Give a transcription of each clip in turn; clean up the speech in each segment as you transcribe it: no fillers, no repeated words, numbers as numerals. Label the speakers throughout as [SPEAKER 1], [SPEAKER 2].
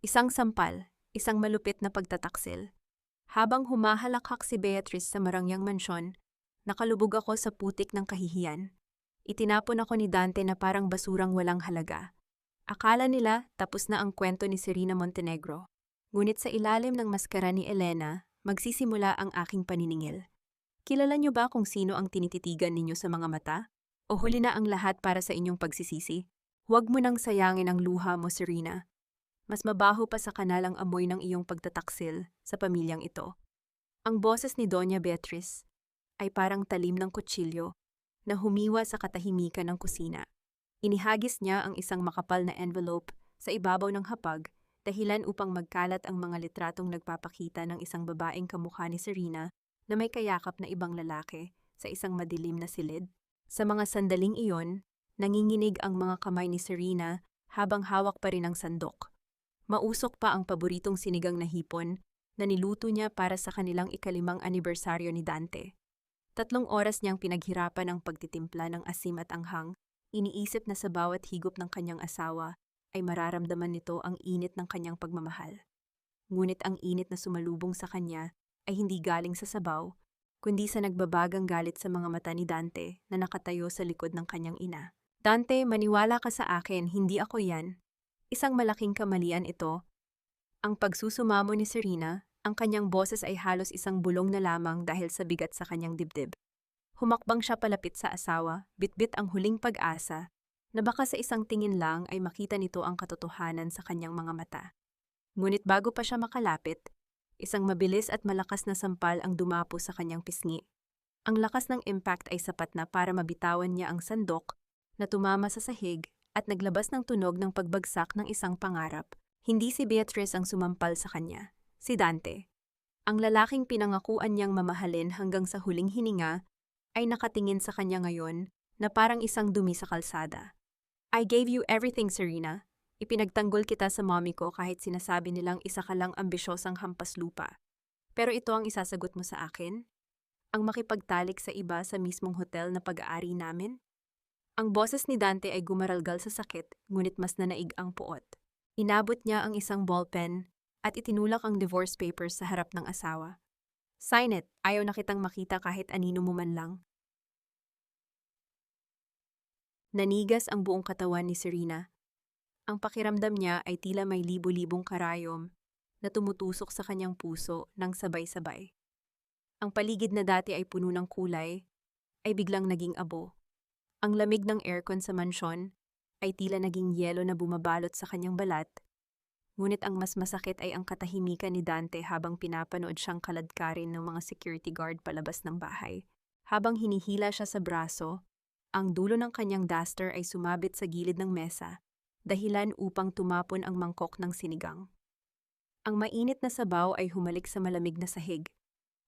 [SPEAKER 1] Isang sampal, isang malupit na pagtataksil. Habang humahalakhak si Beatrice sa marangyang mansyon, nakalubog ako sa putik ng kahihiyan. Itinapon ako ni Dante na parang basurang walang halaga. Akala nila tapos na ang kwento ni Serena Montenegro. Ngunit sa ilalim ng maskara ni Elena, magsisimula ang aking paniningil. Kilala niyo ba kung sino ang tinititigan ninyo sa mga mata? O huli na ang lahat para sa inyong pagsisisi? Huwag mo nang sayangin ang luha mo, Serena. Mas mabaho pa sa kanalang amoy ng iyong pagtataksil sa pamilyang ito. Ang boses ni Doña Beatriz ay parang talim ng kutsilyo na humiwa sa katahimikan ng kusina. Inihagis niya ang isang makapal na envelope sa ibabaw ng hapag dahilan upang magkalat ang mga litratong nagpapakita ng isang babaeng kamukha ni Serena na may kayakap na ibang lalaki sa isang madilim na silid. Sa mga sandaling iyon, nanginginig ang mga kamay ni Serena habang hawak pa rin ang sandok. Mausok pa ang paboritong sinigang na hipon na niluto niya para sa kanilang ikalimang anibersaryo ni Dante. 3 oras niyang pinaghirapan ang pagtitimpla ng asim at anghang, iniisip na sa bawat higop ng kanyang asawa ay mararamdaman nito ang init ng kanyang pagmamahal. Ngunit ang init na sumalubong sa kanya ay hindi galing sa sabaw, kundi sa nagbabagang galit sa mga mata ni Dante na nakatayo sa likod ng kanyang ina. Dante, maniwala ka sa akin, hindi ako yan. Isang malaking kamalian ito. Ang pagsusumamo ni Serena, ang kanyang boses ay halos isang bulong na lamang dahil sa bigat sa kanyang dibdib. Humakbang siya palapit sa asawa, bitbit ang huling pag-asa, na baka sa isang tingin lang ay makita nito ang katotohanan sa kanyang mga mata. Ngunit bago pa siya makalapit, isang mabilis at malakas na sampal ang dumapo sa kanyang pisngi. Ang lakas ng impact ay sapat na para mabitawan niya ang sandok na tumama sa sahig at naglabas ng tunog ng pagbagsak ng isang pangarap. Hindi si Beatrice ang sumampal sa kanya, si Dante. Ang lalaking pinangakuan niyang mamahalin hanggang sa huling hininga ay nakatingin sa kanya ngayon na parang isang dumi sa kalsada. I gave you everything, Serena. Ipinagtanggol kita sa mommy ko kahit sinasabi nilang isa ka lang ambisyosang hampas lupa. Pero ito ang isasagot mo sa akin? Ang makipagtalik sa iba sa mismong hotel na pag-aari namin? Ang boses ni Dante ay gumaralgal sa sakit, ngunit mas nanaig ang puot. Inabot niya ang isang ballpen at itinulak ang divorce papers sa harap ng asawa. Sign it, ayaw na kitang makita kahit anino mo man lang. Nanigas ang buong katawan ni Serena. Ang pakiramdam niya ay tila may libo-libong karayom na tumutusok sa kanyang puso ng sabay-sabay. Ang paligid na dati ay puno ng kulay ay biglang naging abo. Ang lamig ng aircon sa mansyon ay tila naging yelo na bumabalot sa kanyang balat, ngunit ang mas masakit ay ang katahimikan ni Dante habang pinapanood siyang kaladkarin ng mga security guard palabas ng bahay. Habang hinihila siya sa braso, ang dulo ng kanyang duster ay sumabit sa gilid ng mesa, dahilan upang tumapon ang mangkok ng sinigang. Ang mainit na sabaw ay humalik sa malamig na sahig,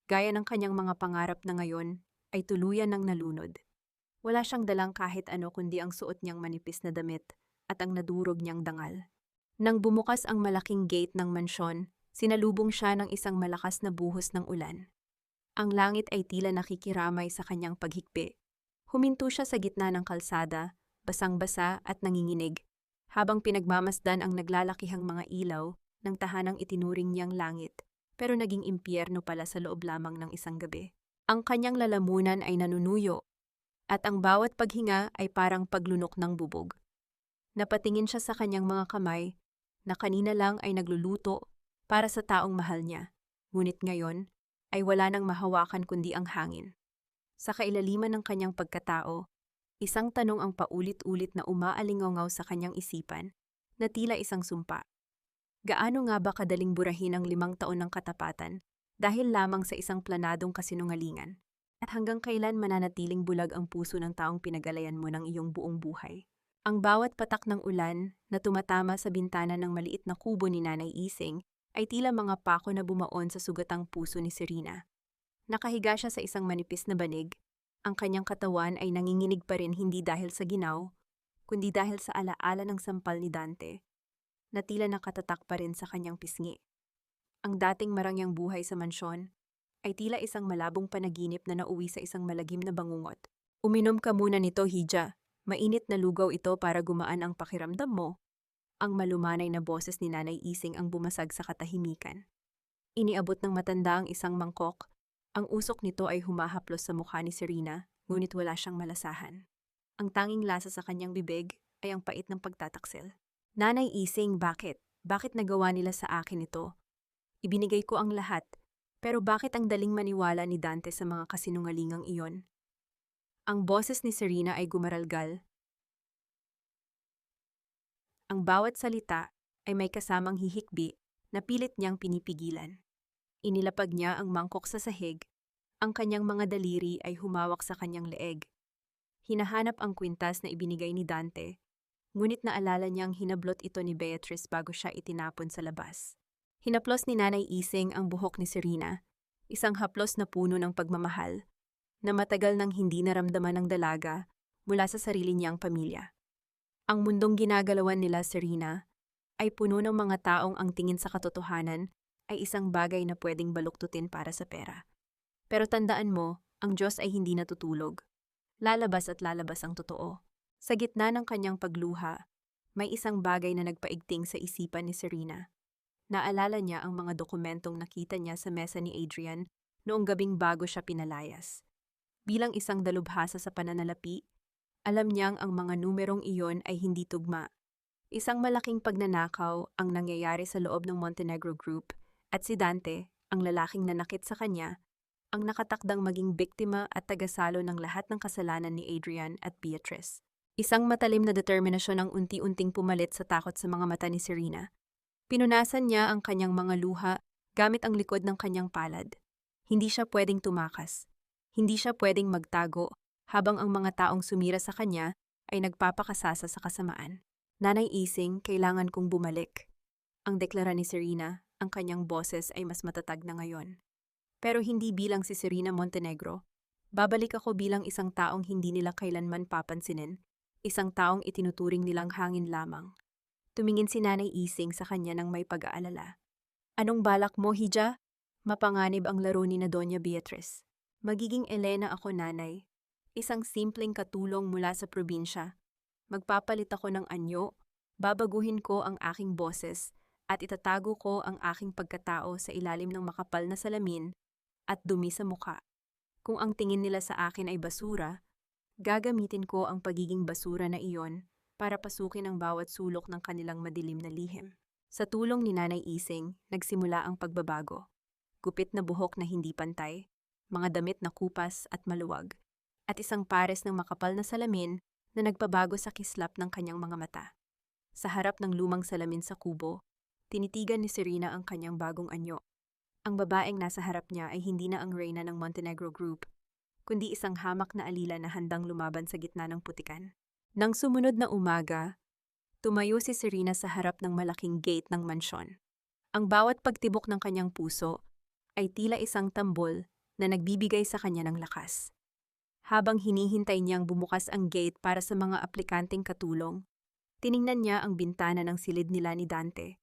[SPEAKER 1] gaya ng kanyang mga pangarap na ngayon ay tuluyan ng nalunod. Wala siyang dalang kahit ano kundi ang suot niyang manipis na damit at ang nadurog niyang dangal. Nang bumukas ang malaking gate ng mansyon, sinalubong siya ng isang malakas na buhos ng ulan. Ang langit ay tila nakikiramay sa kanyang paghikbi. Huminto siya sa gitna ng kalsada, basang-basa at nanginginig, habang pinagmamasdan ang naglalakihang mga ilaw ng tahanang itinuring niyang langit, pero naging impyerno pala sa loob lamang ng isang gabi. Ang kanyang lalamunan ay nanunuyo, at ang bawat paghinga ay parang paglunok ng bubog. Napatingin siya sa kanyang mga kamay na kanina lang ay nagluluto para sa taong mahal niya, ngunit ngayon ay wala nang mahawakan kundi ang hangin. Sa kailaliman ng kanyang pagkatao, isang tanong ang paulit-ulit na umaalingaw sa kanyang isipan na tila isang sumpa. Gaano nga ba kadaling burahin ang 5 taon ng katapatan dahil lamang sa isang planadong kasinungalingan? At hanggang kailan mananatiling bulag ang puso ng taong pinagalayan mo ng iyong buong buhay? Ang bawat patak ng ulan na tumatama sa bintana ng maliit na kubo ni Nanay Ising ay tila mga pako na bumaon sa sugatang puso ni Serena. Nakahiga siya sa isang manipis na banig. Ang kanyang katawan ay nanginginig pa rin hindi dahil sa ginaw, kundi dahil sa alaala ng sampal ni Dante, na tila nakatatak pa rin sa kanyang pisngi. Ang dating marangyang buhay sa mansyon ay tila isang malabong panaginip na nauwi sa isang malagim na bangungot. Uminom ka muna nito, Hija. Mainit na lugaw ito para gumaan ang pakiramdam mo. Ang malumanay na boses ni Nanay Ising ang bumasag sa katahimikan. Iniabot ng matanda ang isang mangkok. Ang usok nito ay humahaplos sa mukha ni Serena, ngunit wala siyang malasahan. Ang tanging lasa sa kanyang bibig ay ang pait ng pagtataksil. Nanay Ising, bakit? Bakit nagawa nila sa akin ito? Ibinigay ko ang lahat, pero bakit ang daling maniwala ni Dante sa mga kasinungalingang iyon? Ang boses ni Serena ay gumaralgal. Ang bawat salita ay may kasamang hihikbi na pilit niyang pinipigilan. Inilapag niya ang mangkok sa sahig. Ang kanyang mga daliri ay humawak sa kanyang leeg. Hinahanap ang kwintas na ibinigay ni Dante, ngunit naalala niyang hinablot ito ni Beatrice bago siya itinapon sa labas. Hinaplos ni Nanay Ising ang buhok ni Serena, isang haplos na puno ng pagmamahal, na matagal nang hindi naramdaman ng dalaga mula sa sarili niyang pamilya. Ang mundong ginagalawan nila, Serena, ay puno ng mga taong ang tingin sa katotohanan ay isang bagay na pwedeng baluktutin para sa pera. Pero tandaan mo, ang Diyos ay hindi natutulog. Lalabas at lalabas ang totoo. Sa gitna ng kanyang pagluha, may isang bagay na nagpaigting sa isipan ni Serena. Naalala niya ang mga dokumentong nakita niya sa mesa ni Adrian noong gabing bago siya pinalayas. Bilang isang dalubhasa sa pananalapi, alam niyang ang mga numerong iyon ay hindi tugma. Isang malaking pagnanakaw ang nangyayari sa loob ng Montenegro Group at si Dante, ang lalaking nanakit sa kanya, ang nakatakdang maging biktima at tagasalo ng lahat ng kasalanan ni Adrian at Beatrice. Isang matalim na determinasyon ang unti-unting pumalit sa takot sa mga mata ni Serena. Pinunasan niya ang kanyang mga luha gamit ang likod ng kanyang palad. Hindi siya pwedeng tumakas. Hindi siya pwedeng magtago habang ang mga taong sumira sa kanya ay nagpapakasasa sa kasamaan. Nanay Ising, kailangan kong bumalik. Ang deklara ni Serena, ang kanyang boses ay mas matatag na ngayon. Pero hindi bilang si Serena Montenegro. Babalik ako bilang isang taong hindi nila kailanman papansinin, isang taong itinuturing nilang hangin lamang. Tumingin si Nanay Ising sa kanya ng may pag-aalala. Anong balak mo, Hija? Mapanganib ang laro ni na Doña Beatrice. Magiging Elena ako, nanay. Isang simpleng katulong mula sa probinsya. Magpapalit ako ng anyo, babaguhin ko ang aking boses, at itatago ko ang aking pagkatao sa ilalim ng makapal na salamin at dumi sa mukha. Kung ang tingin nila sa akin ay basura, gagamitin ko ang pagiging basura na iyon para pasukin ang bawat sulok ng kanilang madilim na lihim. Sa tulong ni Nanay Ising, nagsimula ang pagbabago. Gupit na buhok na hindi pantay, mga damit na kupas at maluwag, at isang pares ng makapal na salamin na nagpabago sa kislap ng kanyang mga mata. Sa harap ng lumang salamin sa kubo, tinitigan ni Serena ang kanyang bagong anyo. Ang babaeng nasa harap niya ay hindi na ang reyna ng Montenegro Group, kundi isang hamak na alila na handang lumaban sa gitna ng putikan. Nang sumunod na umaga, tumayo si Serena sa harap ng malaking gate ng mansyon. Ang bawat pagtibok ng kanyang puso ay tila isang tambol na nagbibigay sa kanya ng lakas. Habang hinihintay niyang bumukas ang gate para sa mga aplikanteng katulong, tiningnan niya ang bintana ng silid nila ni Dante.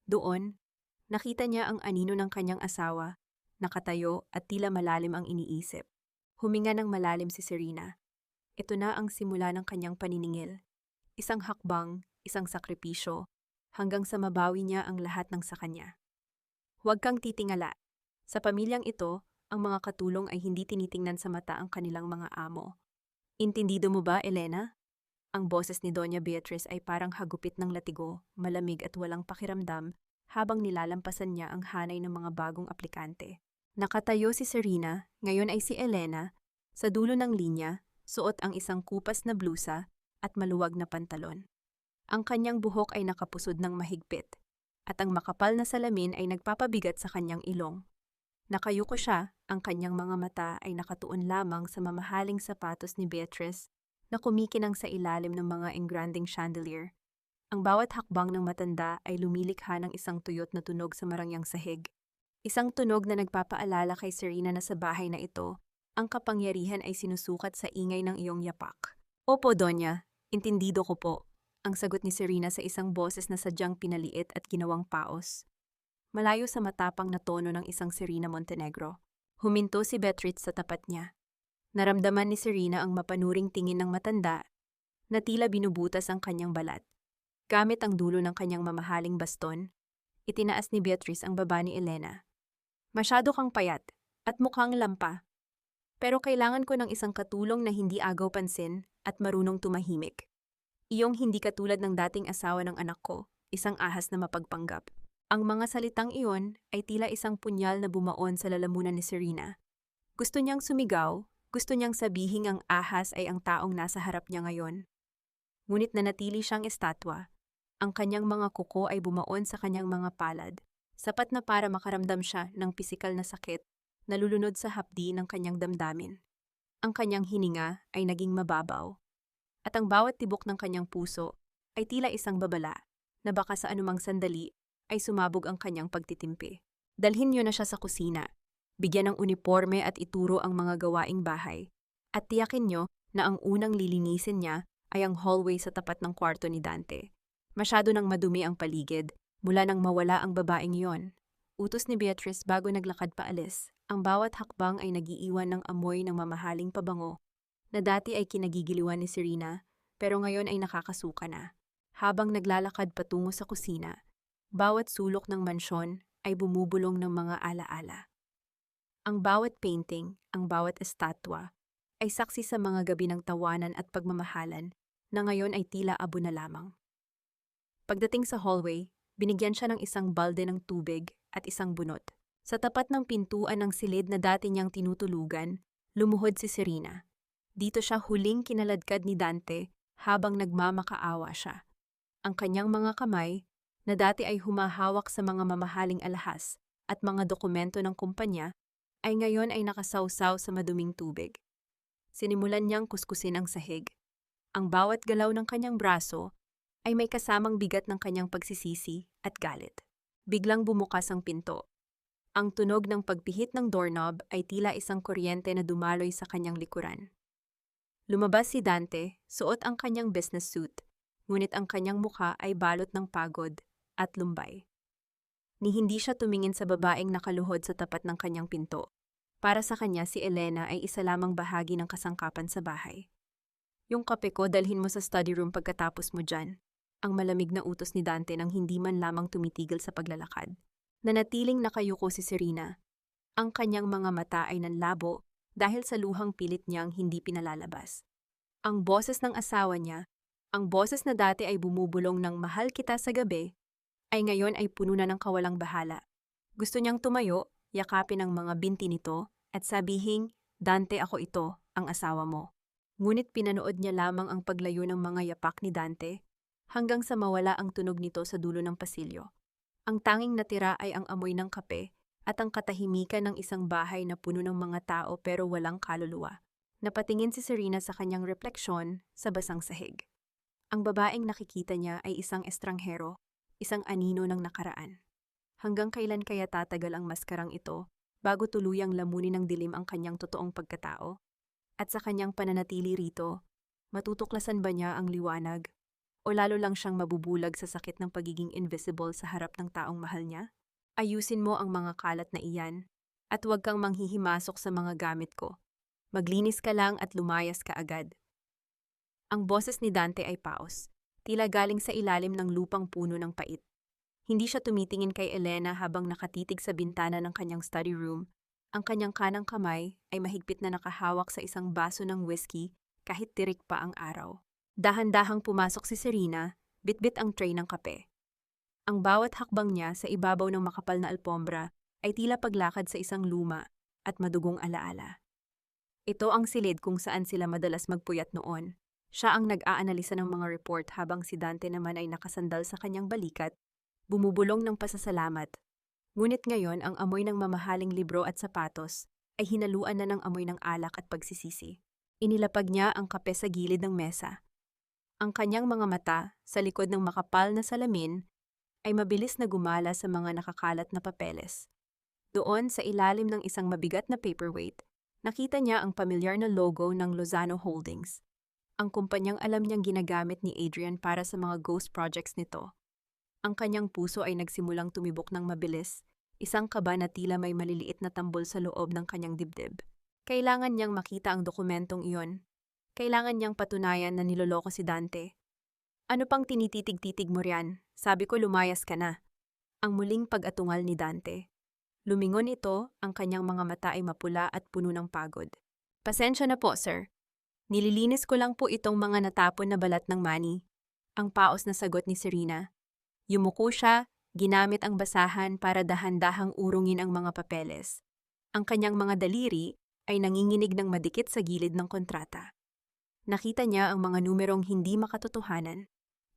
[SPEAKER 1] Doon, nakita niya ang anino ng kanyang asawa, nakatayo at tila malalim ang iniisip. Huminga ng malalim si Serena. Ito na ang simula ng kanyang paniningil. Isang hakbang, isang sakripisyo, hanggang sa mabawi niya ang lahat ng sa kanya. Huwag kang titingala. Sa pamilyang ito, ang mga katulong ay hindi tinitingnan sa mata ang kanilang mga amo. Intindido mo ba, Elena? Ang boses ni Doña Beatrice ay parang hagupit ng latigo, malamig at walang pakiramdam, habang nilalampasan niya ang hanay ng mga bagong aplikante. Nakatayo si Serena, ngayon ay si Elena, sa dulo ng linya, suot ang isang kupas na blusa at maluwag na pantalon. Ang kanyang buhok ay nakapusod ng mahigpit, at ang makapal na salamin ay nagpapabigat sa kanyang ilong. Nakayuko siya, ang kanyang mga mata ay nakatuon lamang sa mamahaling sapatos ni Beatrice na kumikinang sa ilalim ng mga engranding chandelier. Ang bawat hakbang ng matanda ay lumilikha ng isang tuyot na tunog sa marangyang sahig. Isang tunog na nagpapaalala kay Serena na sa bahay na ito, ang kapangyarihan ay sinusukat sa ingay ng iyong yapak. Opo, Donya, intindido ko po, ang sagot ni Serena sa isang boses na sadyang pinaliit at ginawang paos. Malayo sa matapang na tono ng isang Serena Montenegro. Huminto si Beatrice sa tapat niya. Naramdaman ni Serena ang mapanuring tingin ng matanda na tila binubutas ang kanyang balat. Gamit ang dulo ng kanyang mamahaling baston, itinaas ni Beatrice ang baba ni Elena. Masyado kang payat at mukhang lampa. Pero kailangan ko ng isang katulong na hindi agaw pansin at marunong tumahimik. Iyong hindi katulad ng dating asawa ng anak ko, isang ahas na mapagpanggap. Ang mga salitang iyon ay tila isang punyal na bumaon sa lalamunan ni Serena. Gusto niyang sumigaw, gusto niyang sabihing ang ahas ay ang taong nasa harap niya ngayon. Ngunit nanatili siyang estatwa. Ang kanyang mga kuko ay bumaon sa kanyang mga palad, sapat na para makaramdam siya ng pisikal na sakit na lulunod sa hapdi ng kanyang damdamin. Ang kanyang hininga ay naging mababaw, at ang bawat tibok ng kanyang puso ay tila isang babala na baka sa anumang sandali ay sumabog ang kanyang pagtitimpi. Dalhin niyo na siya sa kusina, bigyan ng uniforme at ituro ang mga gawaing bahay, at tiyakin niyo na ang unang lilinisin niya ay ang hallway sa tapat ng kwarto ni Dante. Masyado nang madumi ang paligid mula nang mawala ang babaeng iyon. Utos ni Beatrice bago naglakad paalis. Ang bawat hakbang ay nagiiwan ng amoy ng mamahaling pabango na dati ay kinagigiliwan ni Serena pero ngayon ay nakakasuka na. Habang naglalakad patungo sa kusina, bawat sulok ng mansyon ay bumubulong ng mga alaala. Ang bawat painting, ang bawat estatwa ay saksi sa mga gabi ng tawanan at pagmamahalan na ngayon ay tila abo na lamang. Pagdating sa hallway, binigyan siya ng isang balde ng tubig at isang bunot. Sa tapat ng pintuan ng silid na dati niyang tinutulugan, lumuhod si Serena. Dito siya huling kinaladkad ni Dante habang nagmamakaawa siya. Ang kanyang mga kamay, na dati ay humahawak sa mga mamahaling alahas at mga dokumento ng kumpanya, ay ngayon ay nakasawsaw sa maduming tubig. Sinimulan niyang kuskusin ang sahig. Ang bawat galaw ng kanyang braso ay may kasamang bigat ng kanyang pagsisisi at galit. Biglang bumukas ang pinto. Ang tunog ng pagpihit ng doorknob ay tila isang kuryente na dumaloy sa kanyang likuran. Lumabas si Dante, suot ang kanyang business suit, ngunit ang kanyang mukha ay balot ng pagod at lumbay. Ni hindi siya tumingin sa babaeng nakaluhod sa tapat ng kanyang pinto. Para sa kanya si Elena ay isa lamang bahagi ng kasangkapan sa bahay. Yung kape ko dalhin mo sa study room pagkatapos mo dyan. Ang malamig na utos ni Dante nang hindi man lamang tumitigil sa paglalakad. Nanatiling nakayuko si Serena. Ang kanyang mga mata ay nanlabo dahil sa luhang pilit niyang hindi pinalalabas. Ang boses ng asawa niya, ang boses na dati ay bumubulong ng mahal kita sa gabi, ay ngayon ay puno na ng kawalang bahala. Gusto niyang tumayo, yakapin ang mga binti nito, at sabihing, Dante ako ito, ang asawa mo. Ngunit pinanood niya lamang ang paglayo ng mga yapak ni Dante, hanggang sa mawala ang tunog nito sa dulo ng pasilyo. Ang tanging natira ay ang amoy ng kape at ang katahimikan ng isang bahay na puno ng mga tao pero walang kaluluwa. Napatingin si Serena sa kanyang refleksyon sa basang sahig. Ang babaeng nakikita niya ay isang estranghero, isang anino ng nakaraan. Hanggang kailan kaya tatagal ang maskarang ito bago tuluyang lamunin ng dilim ang kanyang totoong pagkatao? At sa kanyang pananatili rito, matutuklasan ba niya ang liwanag? O lalo lang siyang mabubulag sa sakit ng pagiging invisible sa harap ng taong mahal niya? Ayusin mo ang mga kalat na iyan, at huwag kang manghihimasok sa mga gamit ko. Maglinis ka lang at lumayas ka agad. Ang boses ni Dante ay paos, tila galing sa ilalim ng lupang puno ng pait. Hindi siya tumitingin kay Elena habang nakatitig sa bintana ng kanyang study room. Ang kanyang kanang kamay ay mahigpit na nakahawak sa isang baso ng whiskey kahit tirik pa ang araw. Dahan-dahang pumasok si Serena, bitbit ang tray ng kape. Ang bawat hakbang niya sa ibabaw ng makapal na alpombra ay tila paglakad sa isang luma at madugong alaala. Ito ang silid kung saan sila madalas magpuyat noon. Siya ang nag-aanalisa ng mga report habang si Dante naman ay nakasandal sa kanyang balikat, bumubulong ng pasasalamat. Ngunit ngayon ang amoy ng mamahaling libro at sapatos ay hinaluan na ng amoy ng alak at pagsisisi. Inilapag niya ang kape sa gilid ng mesa. Ang kanyang mga mata, sa likod ng makapal na salamin, ay mabilis na gumala sa mga nakakalat na papeles. Doon sa ilalim ng isang mabigat na paperweight, nakita niya ang pamilyar na logo ng Lozano Holdings, ang kumpanyang alam niyang ginagamit ni Adrian para sa mga ghost projects nito. Ang kanyang puso ay nagsimulang tumibok ng mabilis, isang kaba na tila may maliliit na tambol sa loob ng kanyang dibdib. Kailangan niyang makita ang dokumentong iyon. Kailangan niyang patunayan na niloloko si Dante. Ano pang tinititig-titig mo riyan? Sabi ko lumayas ka na. Ang muling pag-atungal ni Dante. Lumingon ito, ang kanyang mga mata ay mapula at puno ng pagod. Pasensya na po, sir. Nililinis ko lang po itong mga natapon na balat ng mani. Ang paos na sagot ni Serena. Yumuko siya, ginamit ang basahan para dahan-dahang urungin ang mga papeles. Ang kanyang mga daliri ay nanginginig ng madikit sa gilid ng kontrata. Nakita niya ang mga numerong hindi makatotohanan.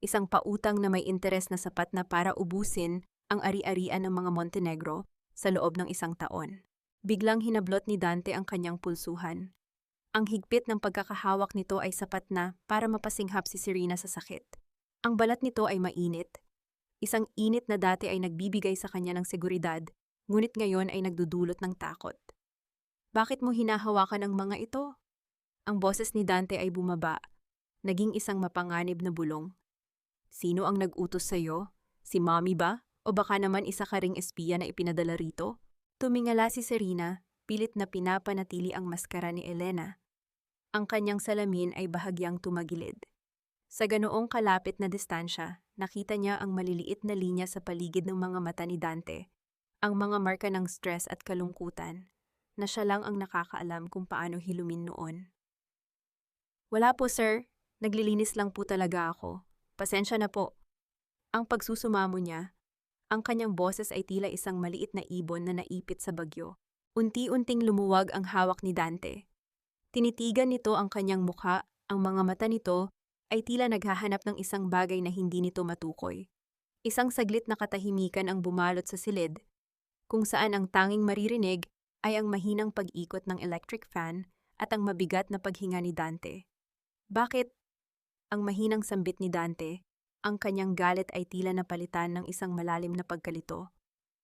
[SPEAKER 1] Isang pautang na may interes na sapat na para ubusin ang ari-arian ng mga Montenegro sa loob ng 1 taon. Biglang hinablot ni Dante ang kanyang pulsuhan. Ang higpit ng pagkakahawak nito ay sapat na para mapasinghap si Serena sa sakit. Ang balat nito ay mainit. Isang init na dati ay nagbibigay sa kanya ng seguridad, ngunit ngayon ay nagdudulot ng takot. Bakit mo hinahawakan ang mga ito? Ang boses ni Dante ay bumaba, naging isang mapanganib na bulong. Sino ang nag-utos sa'yo? Si Mommy ba? O baka naman isa ka ring espiya na ipinadala rito? Tumingala si Serena, pilit na pinapanatili ang maskara ni Elena. Ang kanyang salamin ay bahagyang tumagilid. Sa ganoong kalapit na distansya, nakita niya ang maliliit na linya sa paligid ng mga mata ni Dante, ang mga marka ng stress at kalungkutan, na siya lang ang nakakaalam kung paano hilumin noon. Wala po, sir. Naglilinis lang po talaga ako. Pasensya na po. Ang pagsusumamo niya, ang kanyang boses ay tila isang maliit na ibon na naipit sa bagyo. Unti-unting lumuwag ang hawak ni Dante. Tinitigan nito ang kanyang mukha, ang mga mata nito ay tila naghahanap ng isang bagay na hindi nito matukoy. Isang saglit na katahimikan ang bumalot sa silid, kung saan ang tanging maririnig ay ang mahinang pag-ikot ng electric fan at ang mabigat na paghinga ni Dante. Bakit? Ang mahinang sambit ni Dante, ang kanyang galit ay tila napalitan ng isang malalim na pagkalito.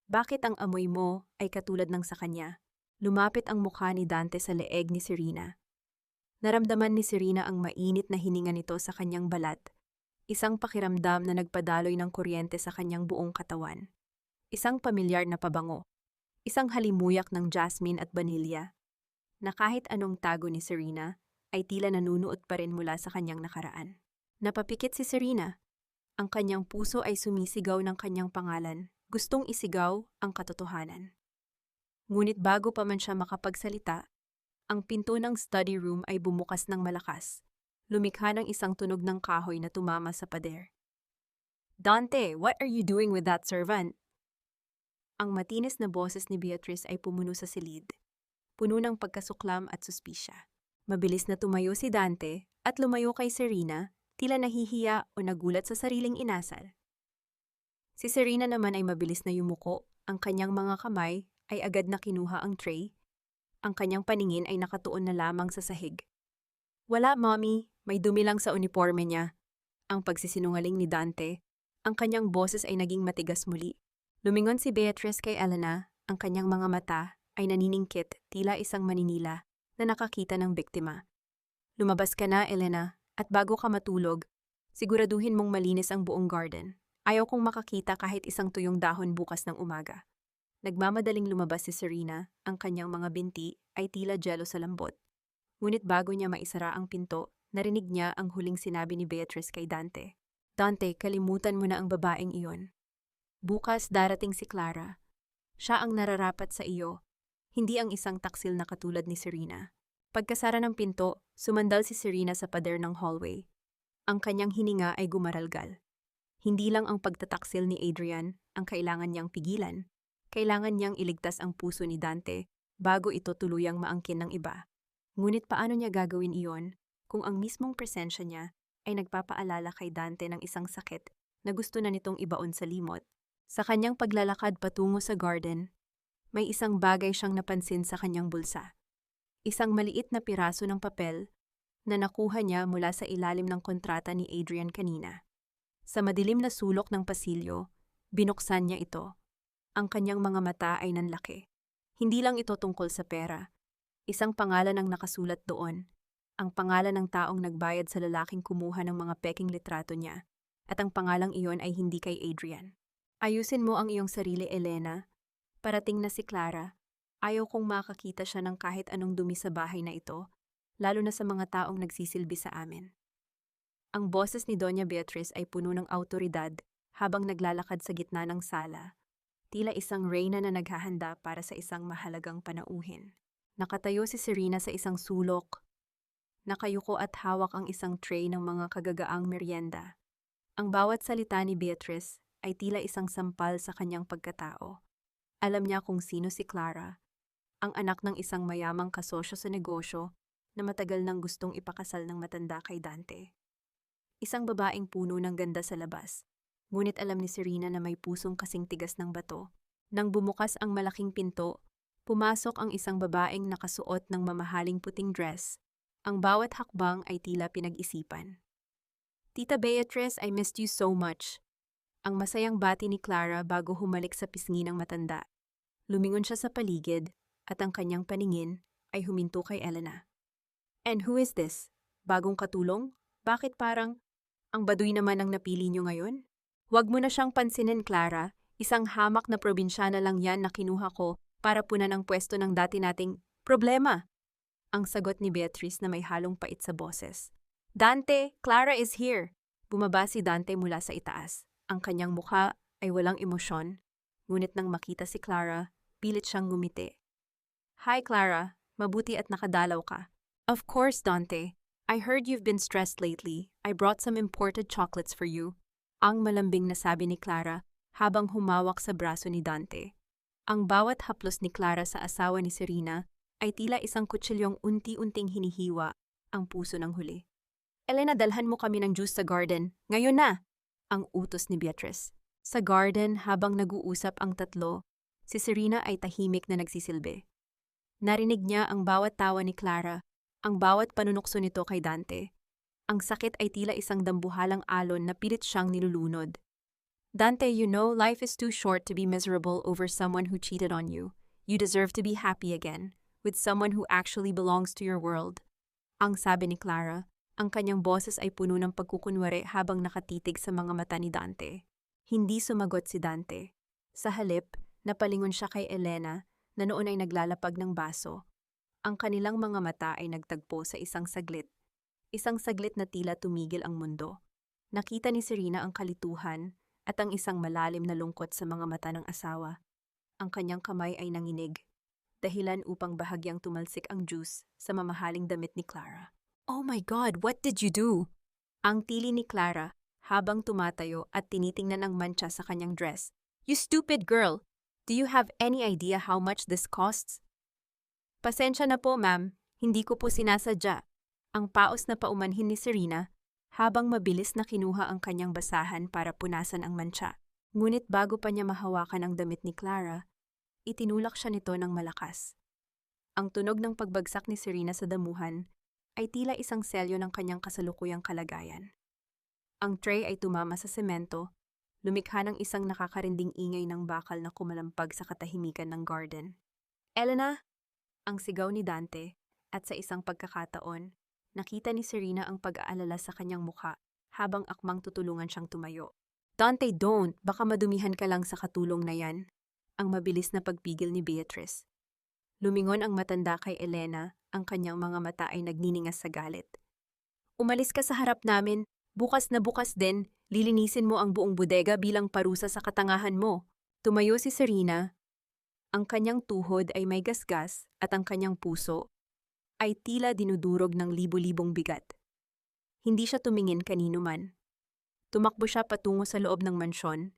[SPEAKER 1] Bakit ang amoy mo ay katulad ng sa kanya? Lumapit ang mukha ni Dante sa leeg ni Serena. Naramdaman ni Serena ang mainit na hininga nito sa kanyang balat, isang pakiramdam na nagpadaloy ng kuryente sa kanyang buong katawan. Isang pamilyar na pabango, isang halimuyak ng jasmine at vanilya, na kahit anong tago ni Serena ay tila nanunuot pa rin mula sa kanyang nakaraan. Napapikit si Serena. Ang kanyang puso ay sumisigaw ng kanyang pangalan, gustong isigaw ang katotohanan. Ngunit bago pa man siya makapagsalita, ang pinto ng study room ay bumukas ng malakas. Lumikha ng isang tunog ng kahoy na tumama sa pader. Dante, what are you doing with that servant? Ang matinis na boses ni Beatrice ay pumuno sa silid, puno ng pagkasuklam at suspisya. Mabilis na tumayo si Dante at lumayo kay Serena, tila nahihiya o nagulat sa sariling inasal. Si Serena naman ay mabilis na yumuko, ang kanyang mga kamay ay agad na kinuha ang tray. Ang kanyang paningin ay nakatuon na lamang sa sahig. Wala, Mommy. May dumi lang sa uniforme niya. Ang pagsisinungaling ni Dante. Ang kanyang boses ay naging matigas muli. Lumingon si Beatrice kay Elena. Ang kanyang mga mata ay naniningkit, tila isang maninila na nakakita ng biktima. Lumabas ka na, Elena, at bago ka matulog, siguraduhin mong malinis ang buong garden. Ayaw kong makakita kahit isang tuyong dahon bukas ng umaga. Nagmamadaling lumabas si Serena, ang kanyang mga binti ay tila jelo sa lambot. Ngunit bago niya maisara ang pinto, narinig niya ang huling sinabi ni Beatrice kay Dante. Dante, kalimutan mo na ang babaeng iyon. Bukas darating si Clara. Siya ang nararapat sa iyo, hindi ang isang taksil na katulad ni Serena. Pagkasara ng pinto, sumandal si Serena sa pader ng hallway. Ang kanyang hininga ay gumaralgal. Hindi lang ang pagtataksil ni Adrian ang kailangan niyang pigilan. Kailangan niyang iligtas ang puso ni Dante bago ito tuluyang maangkin ng iba. Ngunit paano niya gagawin iyon kung ang mismong presensya niya ay nagpapaalala kay Dante ng isang sakit na gusto na nitong ibaon sa limot? Sa kanyang paglalakad patungo sa garden, may isang bagay siyang napansin sa kanyang bulsa. Isang maliit na piraso ng papel na nakuha niya mula sa ilalim ng kontrata ni Adrian kanina. Sa madilim na sulok ng pasilyo, binuksan niya ito. Ang kanyang mga mata ay nanlaki. Hindi lang ito tungkol sa pera. Isang pangalan ang nakasulat doon. Ang pangalan ng taong nagbayad sa lalaking kumuha ng mga peking litrato niya. At ang pangalang iyon ay hindi kay Adrian. Ayusin mo ang iyong sarili, Elena. Parating na si Clara. Ayaw kong makakita siya ng kahit anong dumi sa bahay na ito, lalo na sa mga taong nagsisilbi sa amin. Ang boses ni Doña Beatriz ay puno ng awtoridad habang naglalakad sa gitna ng sala. Tila isang reyna na naghahanda para sa isang mahalagang panauhin. Nakatayo si Serena sa isang sulok. Nakayuko at hawak ang isang tray ng mga kagagaang merienda. Ang bawat salita ni Beatriz ay tila isang sampal sa kanyang pagkatao. Alam niya kung sino si Clara, ang anak ng isang mayamang kasosyo sa negosyo na matagal nang gustong ipakasal ng matanda kay Dante. Isang babaeng puno ng ganda sa labas, ngunit alam ni Serena na may pusong kasing tigas ng bato. Nang bumukas ang malaking pinto, pumasok ang isang babaeng nakasuot ng mamahaling puting dress. Ang bawat hakbang ay tila pinag-isipan. "Tita Beatriz, I missed you so much." Ang masayang bati ni Clara bago humalik sa pisngi ng matanda. Lumingon siya sa paligid at ang kanyang paningin ay huminto kay Elena. "And who is this? Bagong katulong? Bakit parang ang baduy naman ang napili niyo ngayon?" "Huwag mo na siyang pansinin, Clara. Isang hamak na probinsyana lang yan na kinuha ko para punan ang pwesto ng dati nating problema." Ang sagot ni Beatrice na may halong pait sa boses. "Dante, Clara is here." Bumaba si Dante mula sa itaas. Ang kanyang mukha ay walang emosyon, ngunit nang makita si Clara, pilit siyang ngumiti. "Hi Clara, mabuti at nakadalaw ka." "Of course, Dante. I heard you've been stressed lately. I brought some imported chocolates for you." Ang malambing na sabi ni Clara habang humawak sa braso ni Dante. Ang bawat haplos ni Clara sa asawa ni Serena ay tila isang kutsilyong unti-unting hinihiwa ang puso ng huli. "Elena, dalhan mo kami ng juice sa garden. Ngayon na!" Ang utos ni Beatrice. Sa garden, habang nag-uusap ang tatlo, si Serena ay tahimik na nagsisilbi. Narinig niya ang bawat tawa ni Clara, ang bawat panunukso nito kay Dante. Ang sakit ay tila isang dambuhalang alon na pilit siyang nilulunod. "Dante, you know, life is too short to be miserable over someone who cheated on you. You deserve to be happy again, with someone who actually belongs to your world." Ang sabi ni Clara, ang kanyang boses ay puno ng pagkukunwari habang nakatitig sa mga mata ni Dante. Hindi sumagot si Dante. Sa halip, napalingon siya kay Elena na noon ay naglalapag ng baso. Ang kanilang mga mata ay nagtagpo sa isang saglit na tila tumigil ang mundo. Nakita ni Serena ang kalituhan at ang isang malalim na lungkot sa mga mata ng asawa. Ang kanyang kamay ay nanginig, dahilan upang bahagyang tumalsik ang juice sa mamahaling damit ni Clara. "Oh my God, what did you do?" Ang tili ni Clara habang tumatayo at tinitingnan ang mancha sa kanyang dress. "You stupid girl! Do you have any idea how much this costs?" "Pasensya na po, ma'am. Hindi ko po sinasadya." Ang paos na paumanhin ni Serena habang mabilis na kinuha ang kanyang basahan para punasan ang mancha. Ngunit bago pa niya mahawakan ang damit ni Clara, itinulak siya nito ng malakas. Ang tunog ng pagbagsak ni Serena sa damuhan ay tila isang selyo ng kanyang kasalukuyang kalagayan. Ang tray ay tumama sa semento, lumikha ng isang nakakarinding ingay ng bakal na kumalampag sa katahimikan ng garden. "Elena!" Ang sigaw ni Dante, at sa isang pagkakataon, nakita ni Serena ang pag-aalala sa kanyang mukha habang akmang tutulungan siyang tumayo. "Dante, don't! Baka madumihan ka lang sa katulong na yan." Ang mabilis na pagpigil ni Beatrice. Lumingon ang matanda kay Elena, ang kanyang mga mata ay nagniningas sa galit. "Umalis ka sa harap namin. Bukas na bukas din, lilinisin mo ang buong bodega bilang parusa sa katangahan mo." Tumayo si Serena. Ang kanyang tuhod ay may gasgas at ang kanyang puso ay tila dinudurog ng libu-libong bigat. Hindi siya tumingin kanino man. Tumakbo siya patungo sa loob ng mansyon.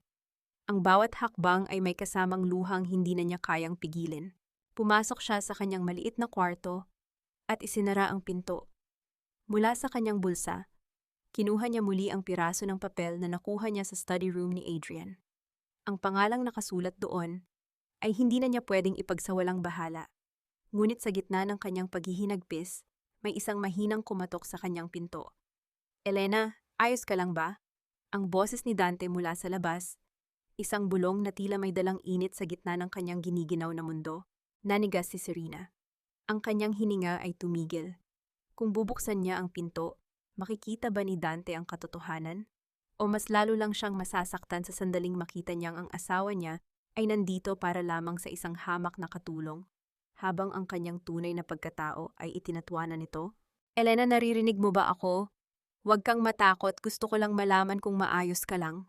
[SPEAKER 1] Ang bawat hakbang ay may kasamang luhang hindi na niya kayang pigilin. Pumasok siya sa kanyang maliit na kwarto at isinara ang pinto. Mula sa kanyang bulsa, kinuha niya muli ang piraso ng papel na nakuha niya sa study room ni Adrian. Ang pangalang nakasulat doon ay hindi na niya pwedeng ipagsawalang bahala. Ngunit sa gitna ng kanyang paghihinagpis, may isang mahinang kumatok sa kanyang pinto. "Elena, ayos ka lang ba?" Ang boses ni Dante mula sa labas, isang bulong na tila may dalang init sa gitna ng kanyang giniginaw na mundo. Nanigas si Serena. Ang kanyang hininga ay tumigil. Kung bubuksan niya ang pinto, makikita ba ni Dante ang katotohanan? O mas lalo lang siyang masasaktan sa sandaling makita niyang ang asawa niya ay nandito para lamang sa isang hamak na katulong, habang ang kanyang tunay na pagkatao ay itinatwanan nito? "Elena, naririnig mo ba ako?" Huwag kang matakot, gusto ko lang malaman kung maayos ka lang.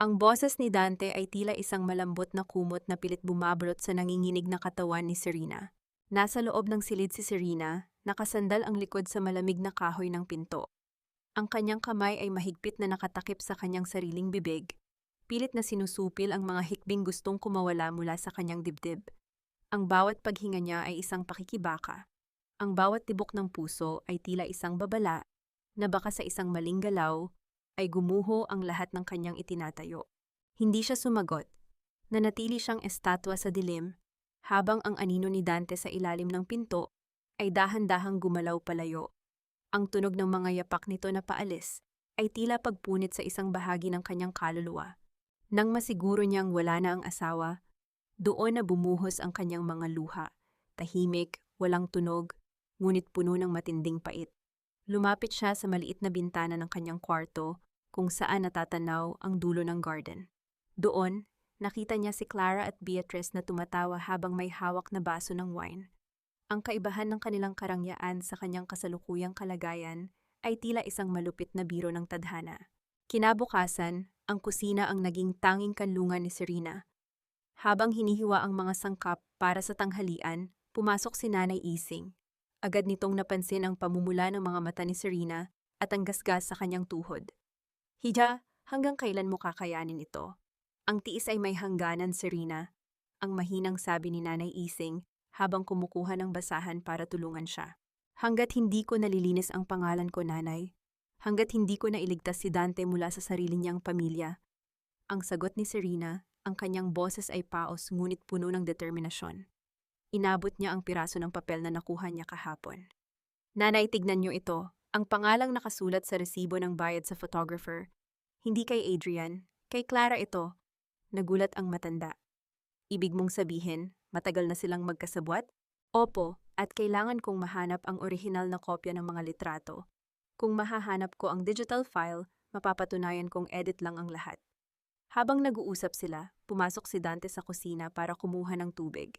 [SPEAKER 1] Ang boses ni Dante ay tila isang malambot na kumot na pilit bumabalot sa nanginginig na katawan ni Serena. Nasa loob ng silid si Serena, nakasandal ang likod sa malamig na kahoy ng pinto. Ang kanyang kamay ay mahigpit na nakatakip sa kanyang sariling bibig. Pilit na sinusupil ang mga hikbing gustong kumawala mula sa kanyang dibdib. Ang bawat paghinga niya ay isang pakikibaka. Ang bawat tibok ng puso ay tila isang babala na baka sa isang maling galaw ay gumuho ang lahat ng kanyang itinatayo. Hindi siya sumagot. Nanatili siyang estatwa sa dilim, habang ang anino ni Dante sa ilalim ng pinto ay dahan-dahang gumalaw palayo. Ang tunog ng mga yapak nito na paalis ay tila pagpunit sa isang bahagi ng kanyang kaluluwa. Nang masiguro niyang wala na ang asawa, doon na bumuhos ang kanyang mga luha. Tahimik, walang tunog, ngunit puno ng matinding pait. Lumapit siya sa maliit na bintana ng kanyang kwarto kung saan natatanaw ang dulo ng garden. Doon, nakita niya si Clara at Beatrice na tumatawa habang may hawak na baso ng wine. Ang kaibahan ng kanilang karangyaan sa kanyang kasalukuyang kalagayan ay tila isang malupit na biro ng tadhana. Kinabukasan, ang kusina ang naging tanging kanlungan ni Serena. Habang hinihiwa ang mga sangkap para sa tanghalian, pumasok si Nanay Ising. Agad nitong napansin ang pamumula ng mga mata ni Serena at ang gasgas sa kanyang tuhod. Hija, hanggang kailan mo kakayanin ito? Ang tiis ay may hangganan, Serena, ang mahinang sabi ni Nanay Ising habang kumukuha ng basahan para tulungan siya. Hanggat hindi ko nalilinis ang pangalan ko, Nanay. Hanggat hindi ko nailigtas si Dante mula sa sarili niyang pamilya. Ang sagot ni Serena, ang kanyang boses ay paos ngunit puno ng determinasyon. Inabot niya ang piraso ng papel na nakuha niya kahapon. Nanay, tignan niyo ito. Ang pangalang nakasulat sa resibo ng bayad sa photographer. Hindi kay Adrian, kay Clara ito. Nagulat ang matanda. Ibig mong sabihin, matagal na silang magkasabwat? Opo, at kailangan kong mahanap ang orihinal na kopya ng mga litrato. Kung mahahanap ko ang digital file, mapapatunayan kong edit lang ang lahat. Habang nag-uusap sila, pumasok si Dante sa kusina para kumuha ng tubig.